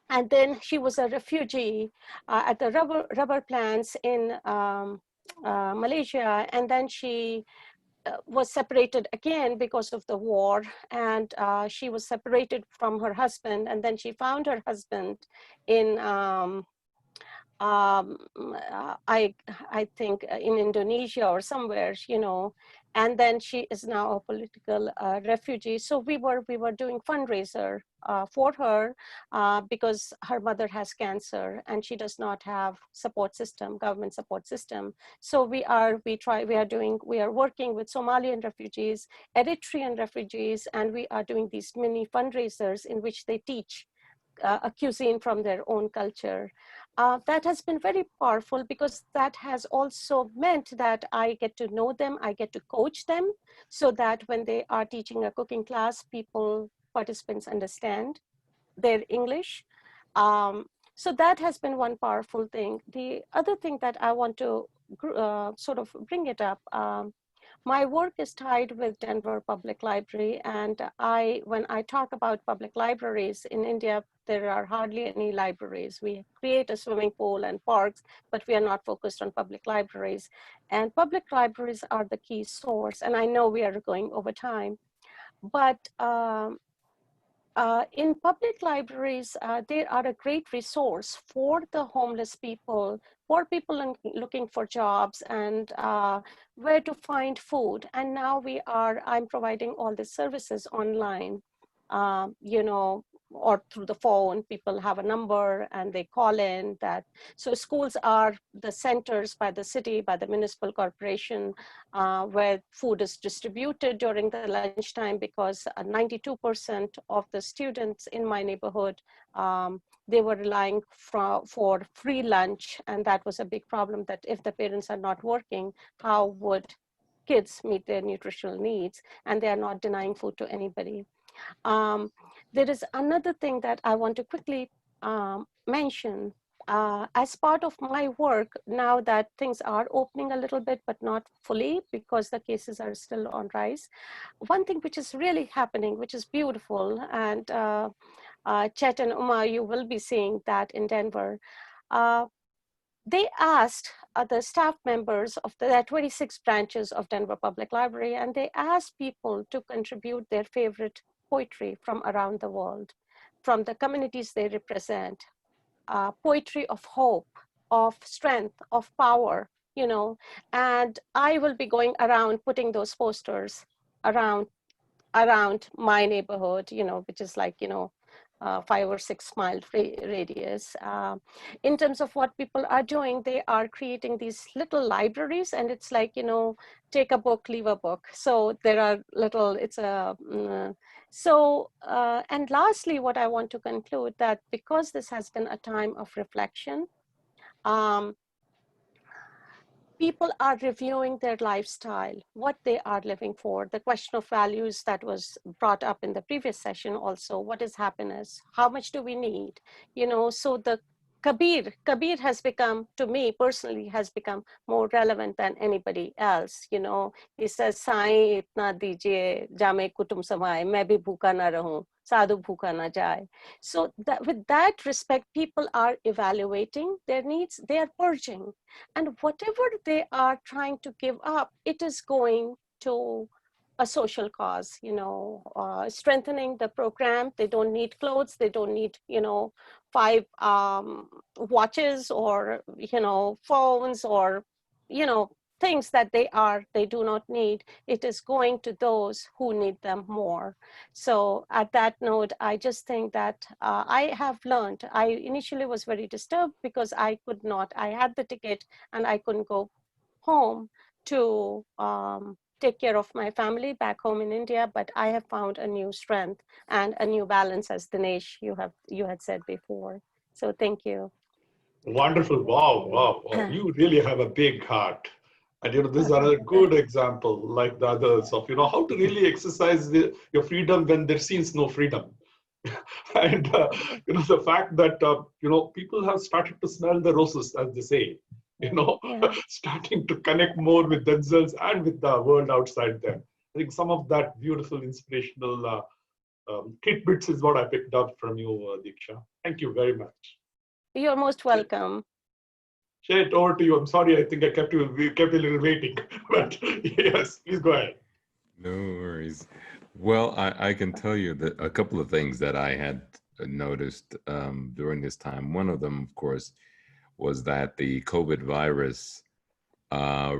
And then she was a refugee at the rubber plants in Malaysia. And then she was separated again because of the war. And she was separated from her husband. And then she found her husband in I think in Indonesia or somewhere, you know, and then she is now a political refugee. So we were doing fundraiser for her because her mother has cancer and she does not have support system, government support system. So we are working with Somalian refugees, Eritrean refugees, and we are doing these mini fundraisers in which they teach a cuisine from their own culture. That has been very powerful because that has also meant that I get to know them, I get to coach them so that when they are teaching a cooking class, participants understand their English. So that has been one powerful thing. The other thing that I want to sort of bring it up, my work is tied with Denver Public Library, and when I talk about public libraries in India, there are hardly any libraries. We create a swimming pool and parks, but we are not focused on public libraries. And public libraries are the key source, and I know we are going over time, but in public libraries, they are a great resource for the homeless people, for people looking for jobs and where to find food. And now I'm providing all the services online, you know, or through the phone. People have a number and they call in that. So schools are the centers by the city, by the municipal corporation, where food is distributed during the lunchtime, because 92% of the students in my neighborhood, they were relying for free lunch. And that was a big problem, that if the parents are not working, how would kids meet their nutritional needs? And they are not denying food to anybody. There is another thing that I want to quickly mention. As part of my work, now that things are opening a little bit, but not fully because the cases are still on rise, one thing which is really happening, which is beautiful, and Chet and Uma, you will be seeing that in Denver. They asked the staff members of there are 26 branches of Denver Public Library, and they asked people to contribute their favorite poetry from around the world, from the communities they represent, poetry of hope, of strength, of power, you know, and I will be going around putting those posters around my neighborhood, you know, which is like, you know, 5 or 6 mile radius. In terms of what people are doing, they are creating these little libraries, and it's like, you know, take a book, leave a book. So there are little, it's a, and lastly, what I want to conclude, that because this has been a time of reflection, people are reviewing their lifestyle, what they are living for, the question of values that was brought up in the previous session also. What is happiness? How much do we need? You know, so the Kabir has become, to me personally, has become more relevant than anybody else. You know, he says, Sai itna dijiye, jame kutum samaye, main bhi bhuka na rahun, sadhu bhuka na jaye. So that, with that respect, people are evaluating their needs, they are purging. And whatever they are trying to give up, it is going to a social cause, you know, strengthening the program. They don't need clothes, they don't need, you know, 5 watches or, you know, phones or, you know, things that they do not need. It is going to those who need them more. So at that note, I just think that I have learned. I initially was very disturbed because I had the ticket and I couldn't go home to take care of my family back home in India, but I have found a new strength and a new balance, as Dinesh, you had said before. So thank you. Wonderful. Wow, wow, wow. You really have a big heart. And, you know, this is another good example, like the others, of, you know, how to really exercise your freedom when there seems no freedom. And, you know, the fact that, you know, people have started to smell the roses, as they say, you know, starting to connect more with themselves and with the world outside them. I think some of that beautiful, inspirational tidbits is what I picked up from you, Diksha. Thank you very much. You're most welcome. Shed, over to you. I'm sorry, I think we kept you a little waiting, but yes, please go ahead. No worries. Well, I can tell you that a couple of things that I had noticed during this time. One of them, of course, was that the COVID virus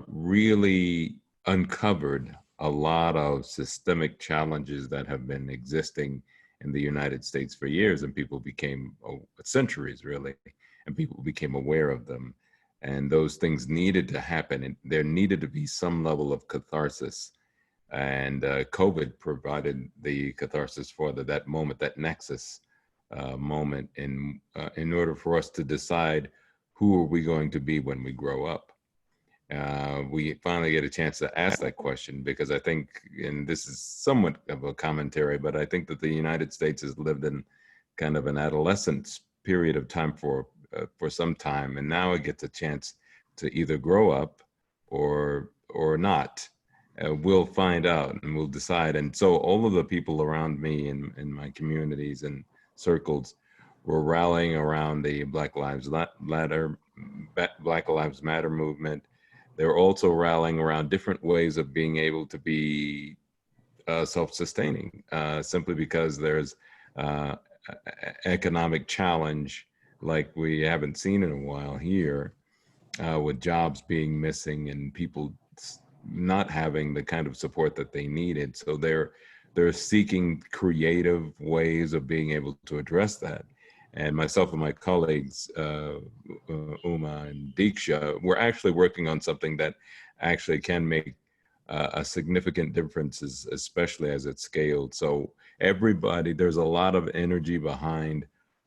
really uncovered a lot of systemic challenges that have been existing in the United States for years, and people became, centuries really, and people became aware of them. And those things needed to happen, and there needed to be some level of catharsis. And COVID provided the catharsis for that moment, that nexus moment in order for us to decide who are we going to be when we grow up. We finally get a chance to ask that question, because I think, and this is somewhat of a commentary, but I think that the United States has lived in kind of an adolescent period of time for some time, and now it gets a chance to either grow up or not. We'll find out and we'll decide. And so all of the people around me in my communities and circles were rallying around the Black Lives Matter movement. They're also rallying around different ways of being able to be self-sustaining, simply because there's economic challenge like we haven't seen in a while here, with jobs being missing and people not having the kind of support that they needed. So they're seeking creative ways of being able to address that. And myself and my colleagues, Uma and Diksha, we're actually working on something that actually can make a significant difference, especially as it's scaled. So everybody, there's a lot of energy behind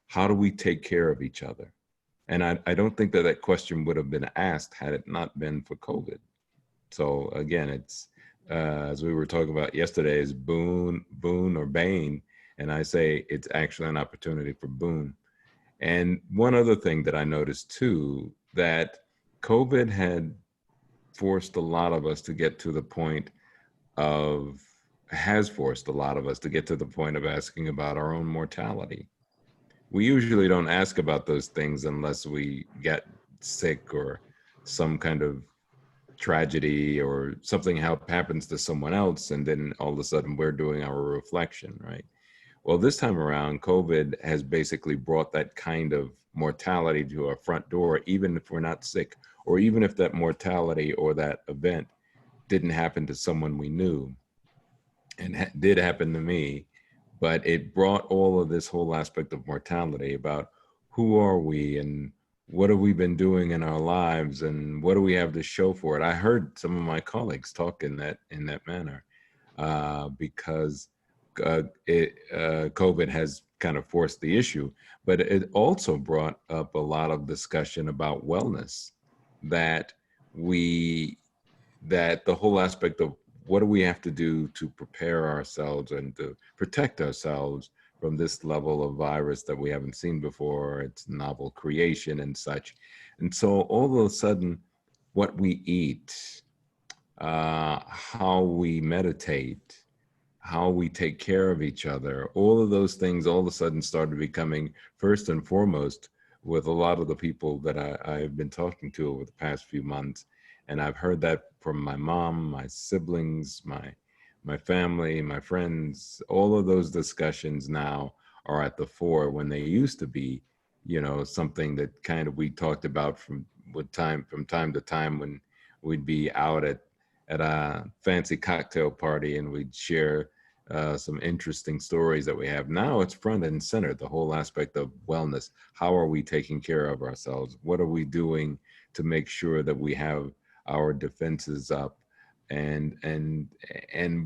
how do we take care of each other? And I don't think that question would have been asked had it not been for COVID. So again, it's, as we were talking about yesterday, is boon or bane. And I say it's actually an opportunity for boon. And one other thing that I noticed too, that COVID had forced a lot of us to get to the point of, has forced a lot of us to get to the point of asking about our own mortality. We usually don't ask about those things unless we get sick or some kind of tragedy or something happens to someone else, and then all of a sudden we're doing our reflection, right? Well, this time around, COVID has basically brought that kind of mortality to our front door, even if we're not sick, or even if that mortality or that event didn't happen to someone we knew, and did happen to me, but it brought all of this whole aspect of mortality about who are we and what have we been doing in our lives and what do we have to show for it. I heard some of my colleagues talk in that manner, because COVID has kind of forced the issue, but it also brought up a lot of discussion about wellness, that the whole aspect of what do we have to do to prepare ourselves and to protect ourselves from this level of virus that we haven't seen before. It's novel creation and such. And so all of a sudden, what we eat, how we meditate, how we take care of each other, all of those things all of a sudden started becoming first and foremost with a lot of the people that I've been talking to over the past few months. And I've heard that from my mom, my siblings, my family, my friends. All of those discussions now are at the fore, when they used to be, something that kind of we talked about from time to time when we'd be out at a fancy cocktail party and we'd share some interesting stories that we have. Now it's front and center, the whole aspect of wellness. How are we taking care of ourselves? What are we doing to make sure that we have our defenses up? And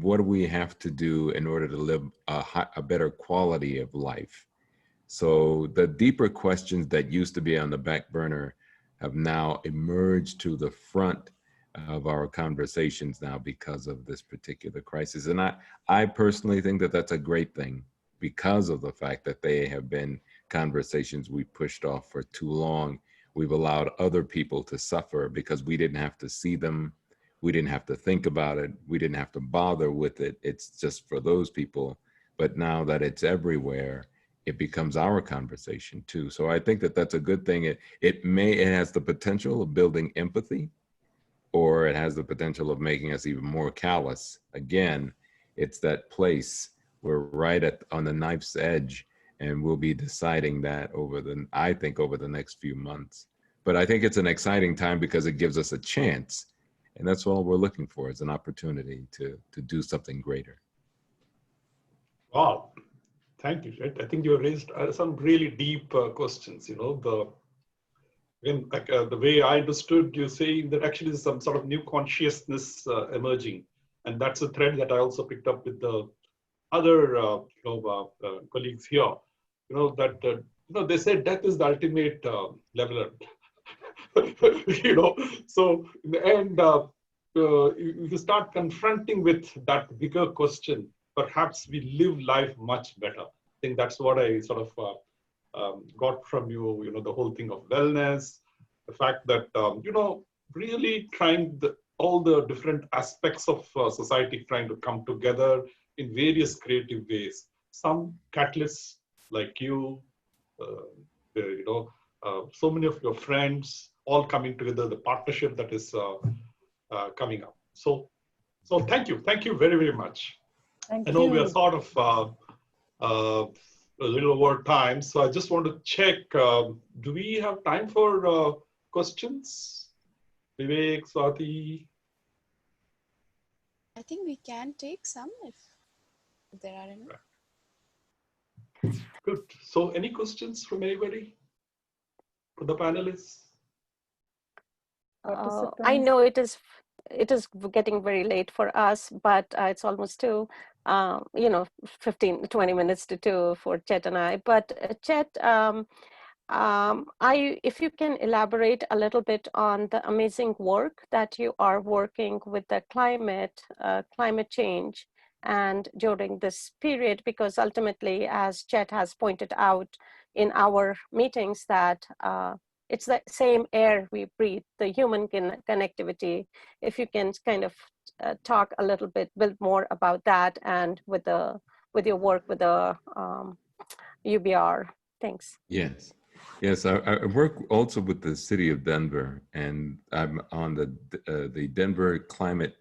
what do we have to do in order to live a better quality of life? So the deeper questions that used to be on the back burner have now emerged to the front of our conversations now because of this particular crisis. And I personally think that that's a great thing, because of the fact that they have been conversations we pushed off for too long. We've allowed other people to suffer because we didn't have to see them. We didn't have to think about it. We didn't have to bother with it. It's just for those people. But now that it's everywhere, it becomes our conversation too. So I think that that's a good thing. It has the potential of building empathy, or it has the potential of making us even more callous. Again, it's that place. We're right on the knife's edge, and we'll be deciding that over the next few months. But I think it's an exciting time because it gives us a chance. And that's all we're looking for, is an opportunity to do something greater. Wow. Thank you. I think you have raised some really deep questions. You know, the way I understood you saying that actually there's some sort of new consciousness emerging, and that's a thread that I also picked up with the other colleagues here. You know that they say death is the ultimate leveler. You know, so in the end, if you start confronting with that bigger question, perhaps we live life much better. I think that's what I sort of got from you. You know, the whole thing of wellness, the fact that really trying all the different aspects of society trying to come together in various creative ways. Some catalysts like you, so many of your friends all coming together, the partnership that is coming up. So thank you very, very much. Thank I know you. we are sort of a little over time, so I just want to check, do we have time for questions? Vivek, Swati? I think we can take some if there are any. Good. So any questions from anybody? For the panelists? I know it is getting very late for us, but it's almost 2, 15-20 minutes to 2 for Chet and I. But Chet, if you can elaborate a little bit on the amazing work that you are working with the climate change and during this period, because ultimately, as Chet has pointed out in our meetings, that it's the same air we breathe, the human connectivity. If you can kind of talk a little bit more about that, and with your work with the UBR. Thanks. Yes. I work also with the city of Denver, and I'm on the Denver Climate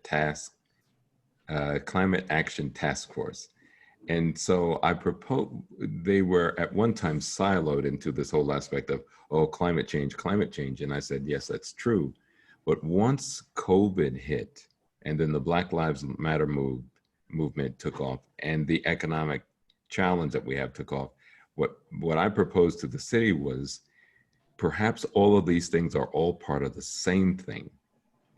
Action Task Force. And so I propose, they were at one time siloed into this whole aspect of, climate change. And I said, yes, that's true. But once COVID hit, and then the Black Lives Matter movement took off, and the economic challenge that we have took off, what I proposed to the city was, perhaps all of these things are all part of the same thing.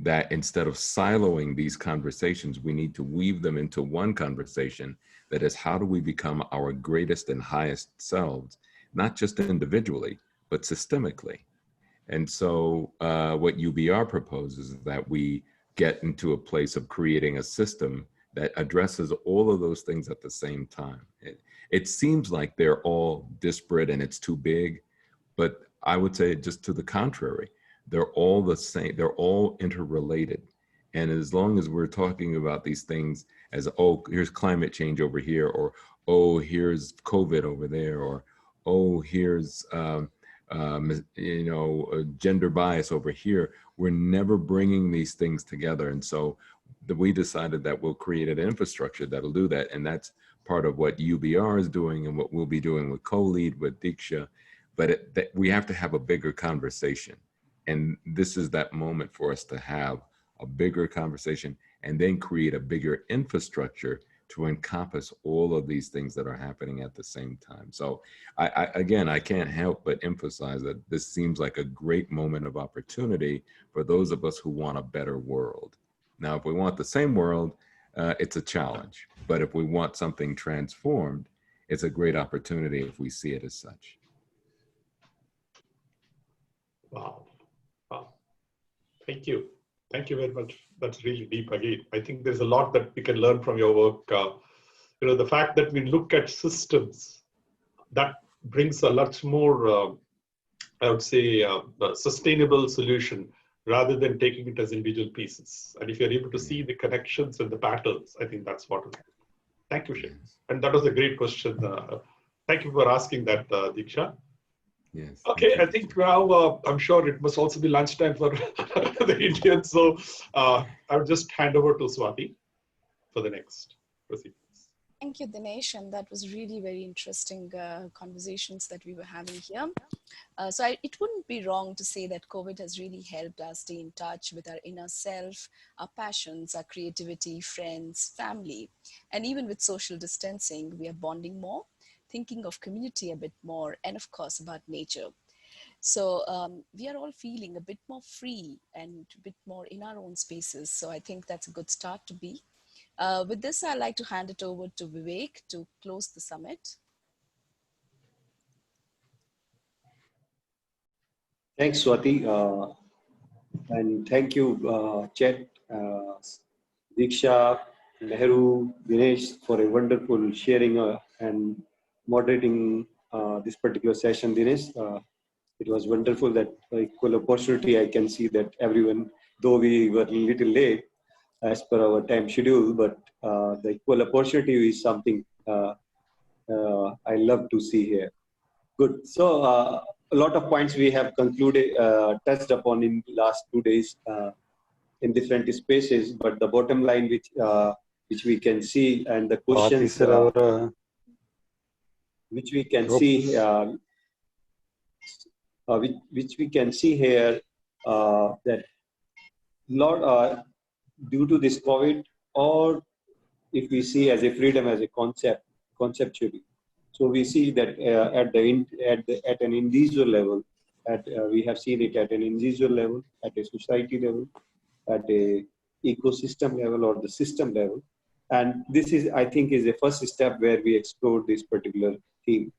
That instead of siloing these conversations, we need to weave them into one conversation that is, how do we become our greatest and highest selves, not just individually, but systemically. And so what UBR proposes is that we get into a place of creating a system that addresses all of those things at the same time. It seems like they're all disparate and it's too big, but I would say just to the contrary. They're all the same, they're all interrelated. And as long as we're talking about these things as, here's climate change over here, or here's COVID over there, or here's gender bias over here, we're never bringing these things together. And so we decided that we'll create an infrastructure that'll do that. And that's part of what UBR is doing and what we'll be doing with CoLead, with Diksha. But we have to have a bigger conversation. And this is that moment for us to have a bigger conversation and then create a bigger infrastructure to encompass all of these things that are happening at the same time. So I can't help but emphasize that this seems like a great moment of opportunity for those of us who want a better world. Now, if we want the same world, it's a challenge. But if we want something transformed, it's a great opportunity if we see it as such. Wow. Thank you. Thank you very much. That's really deep again. I think there's a lot that we can learn from your work. The fact that we look at systems, that brings a much more, I would say, sustainable solution rather than taking it as individual pieces. And if you're able to see the connections and the patterns, I think that's what. Thank you, Shane. And that was a great question. Thank you for asking that, Diksha. Yes. Okay, I think now I'm sure it must also be lunchtime for the Indians. So I'll just hand over to Swati for the next proceedings. Thank you, Dinesh. And that was really very interesting conversations that we were having here. It wouldn't be wrong to say that COVID has really helped us stay in touch with our inner self, our passions, our creativity, friends, family, and even with social distancing, we are bonding more, thinking of community a bit more, and of course about nature. So we are all feeling a bit more free and a bit more in our own spaces. So I think that's a good start to be. With this, I'd like to hand it over to Vivek to close the summit. Thanks, Swati. And thank you, Chet, Diksha, Nehru, Dinesh, for a wonderful sharing and moderating this particular session, Dinesh. It was wonderful that equal opportunity. I can see that everyone, though we were a little late as per our time schedule, but the equal opportunity is something I love to see here. Good. So a lot of points we have concluded, touched upon in the last 2 days in different spaces, but the bottom line which we can see and the questions which we can see which we can see here that lot due to this COVID, or if we see as a freedom as a concept conceptually. So we see that at an individual level, we have seen it at an individual level, at a society level, at a ecosystem level or the system level. And this is, I think, is a first step where we explore this particular theme.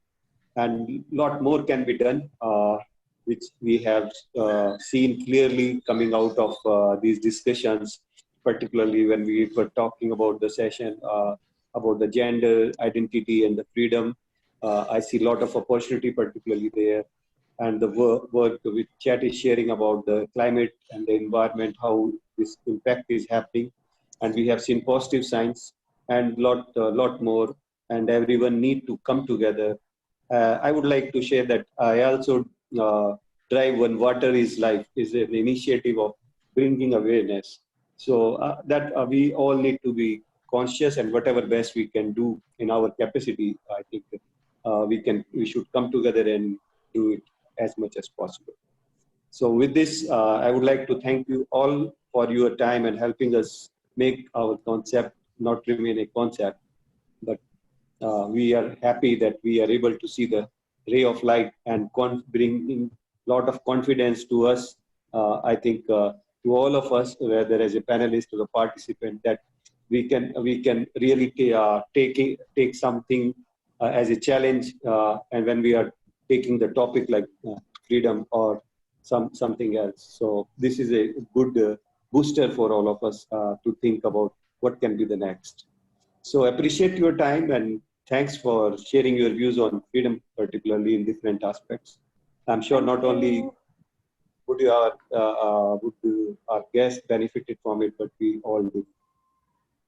And a lot more can be done, which we have seen clearly coming out of these discussions, particularly when we were talking about the session about the gender identity and the freedom. I see a lot of opportunity, particularly there. And the work which Chet is sharing about the climate and the environment, how this impact is happening. And we have seen positive signs and lot more, and everyone need to come together. I would like to share that I also drive One Water is Life is an initiative of bringing awareness. So that we all need to be conscious, and whatever best we can do in our capacity, I think we should come together and do it as much as possible. So with this, I would like to thank you all for your time and helping us make our concept not remain a concept, but we are happy that we are able to see the ray of light and bring a lot of confidence to us. I think to all of us, whether as a panelist or a participant, that we can really take something as a challenge, and when we are taking the topic like freedom or something else. So this is a good booster for all of us to think about what can be the next. So appreciate your time and thanks for sharing your views on freedom, particularly in different aspects. I'm sure not only would our guests benefited from it, but we all do.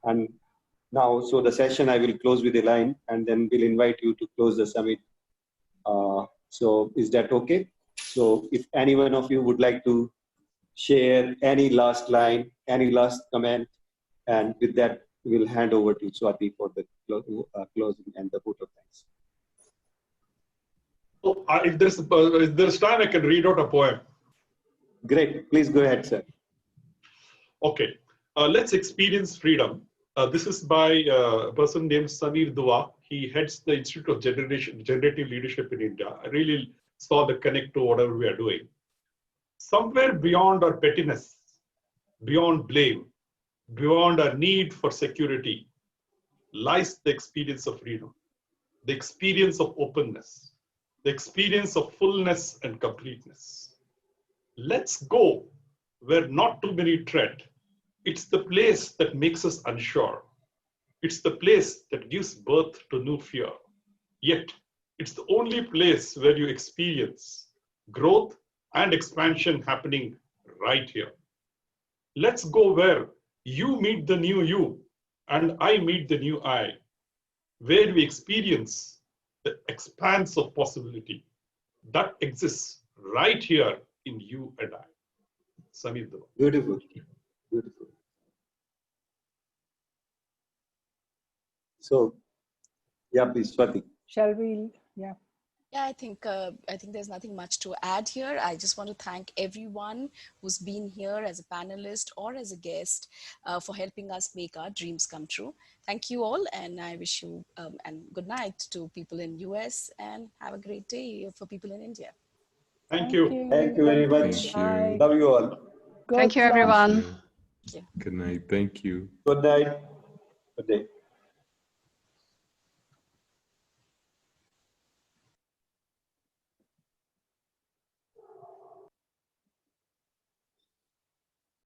And now, so the session I will close with a line, and then we'll invite you to close the summit. So is that okay? So if any one of you would like to share any last line, any last comment, and with that, we'll hand over to Swati for the closing and the vote of thanks. So if there's time, I can read out a poem. Great. Please go ahead, sir. Okay. Let's experience freedom. This is by a person named Samir Dua. He heads the Institute of Generative Leadership in India. I really saw the connect to whatever we are doing. Somewhere beyond our pettiness, beyond blame, beyond our need for security, lies the experience of freedom, the experience of openness, the experience of fullness and completeness. Let's go where not too many tread. It's the place that makes us unsure. It's the place that gives birth to new fear. Yet, it's the only place where you experience growth and expansion happening right here. Let's go where you meet the new you and I meet the new I, where we experience the expanse of possibility that exists right here in you and I. Samir Dua. Beautiful. Beautiful. So Yeah, please, Swati. Shall we? Yeah. Yeah, I think there's nothing much to add here. I just want to thank everyone who's been here as a panelist or as a guest for helping us make our dreams come true. Thank you all, and I wish you and good night to people in US, and have a great day for people in India. Thank you. Thank you very much. Thank Bye. you. Love you all. Thank you, Good luck. everyone. Good night. Thank you. Good night. Good day.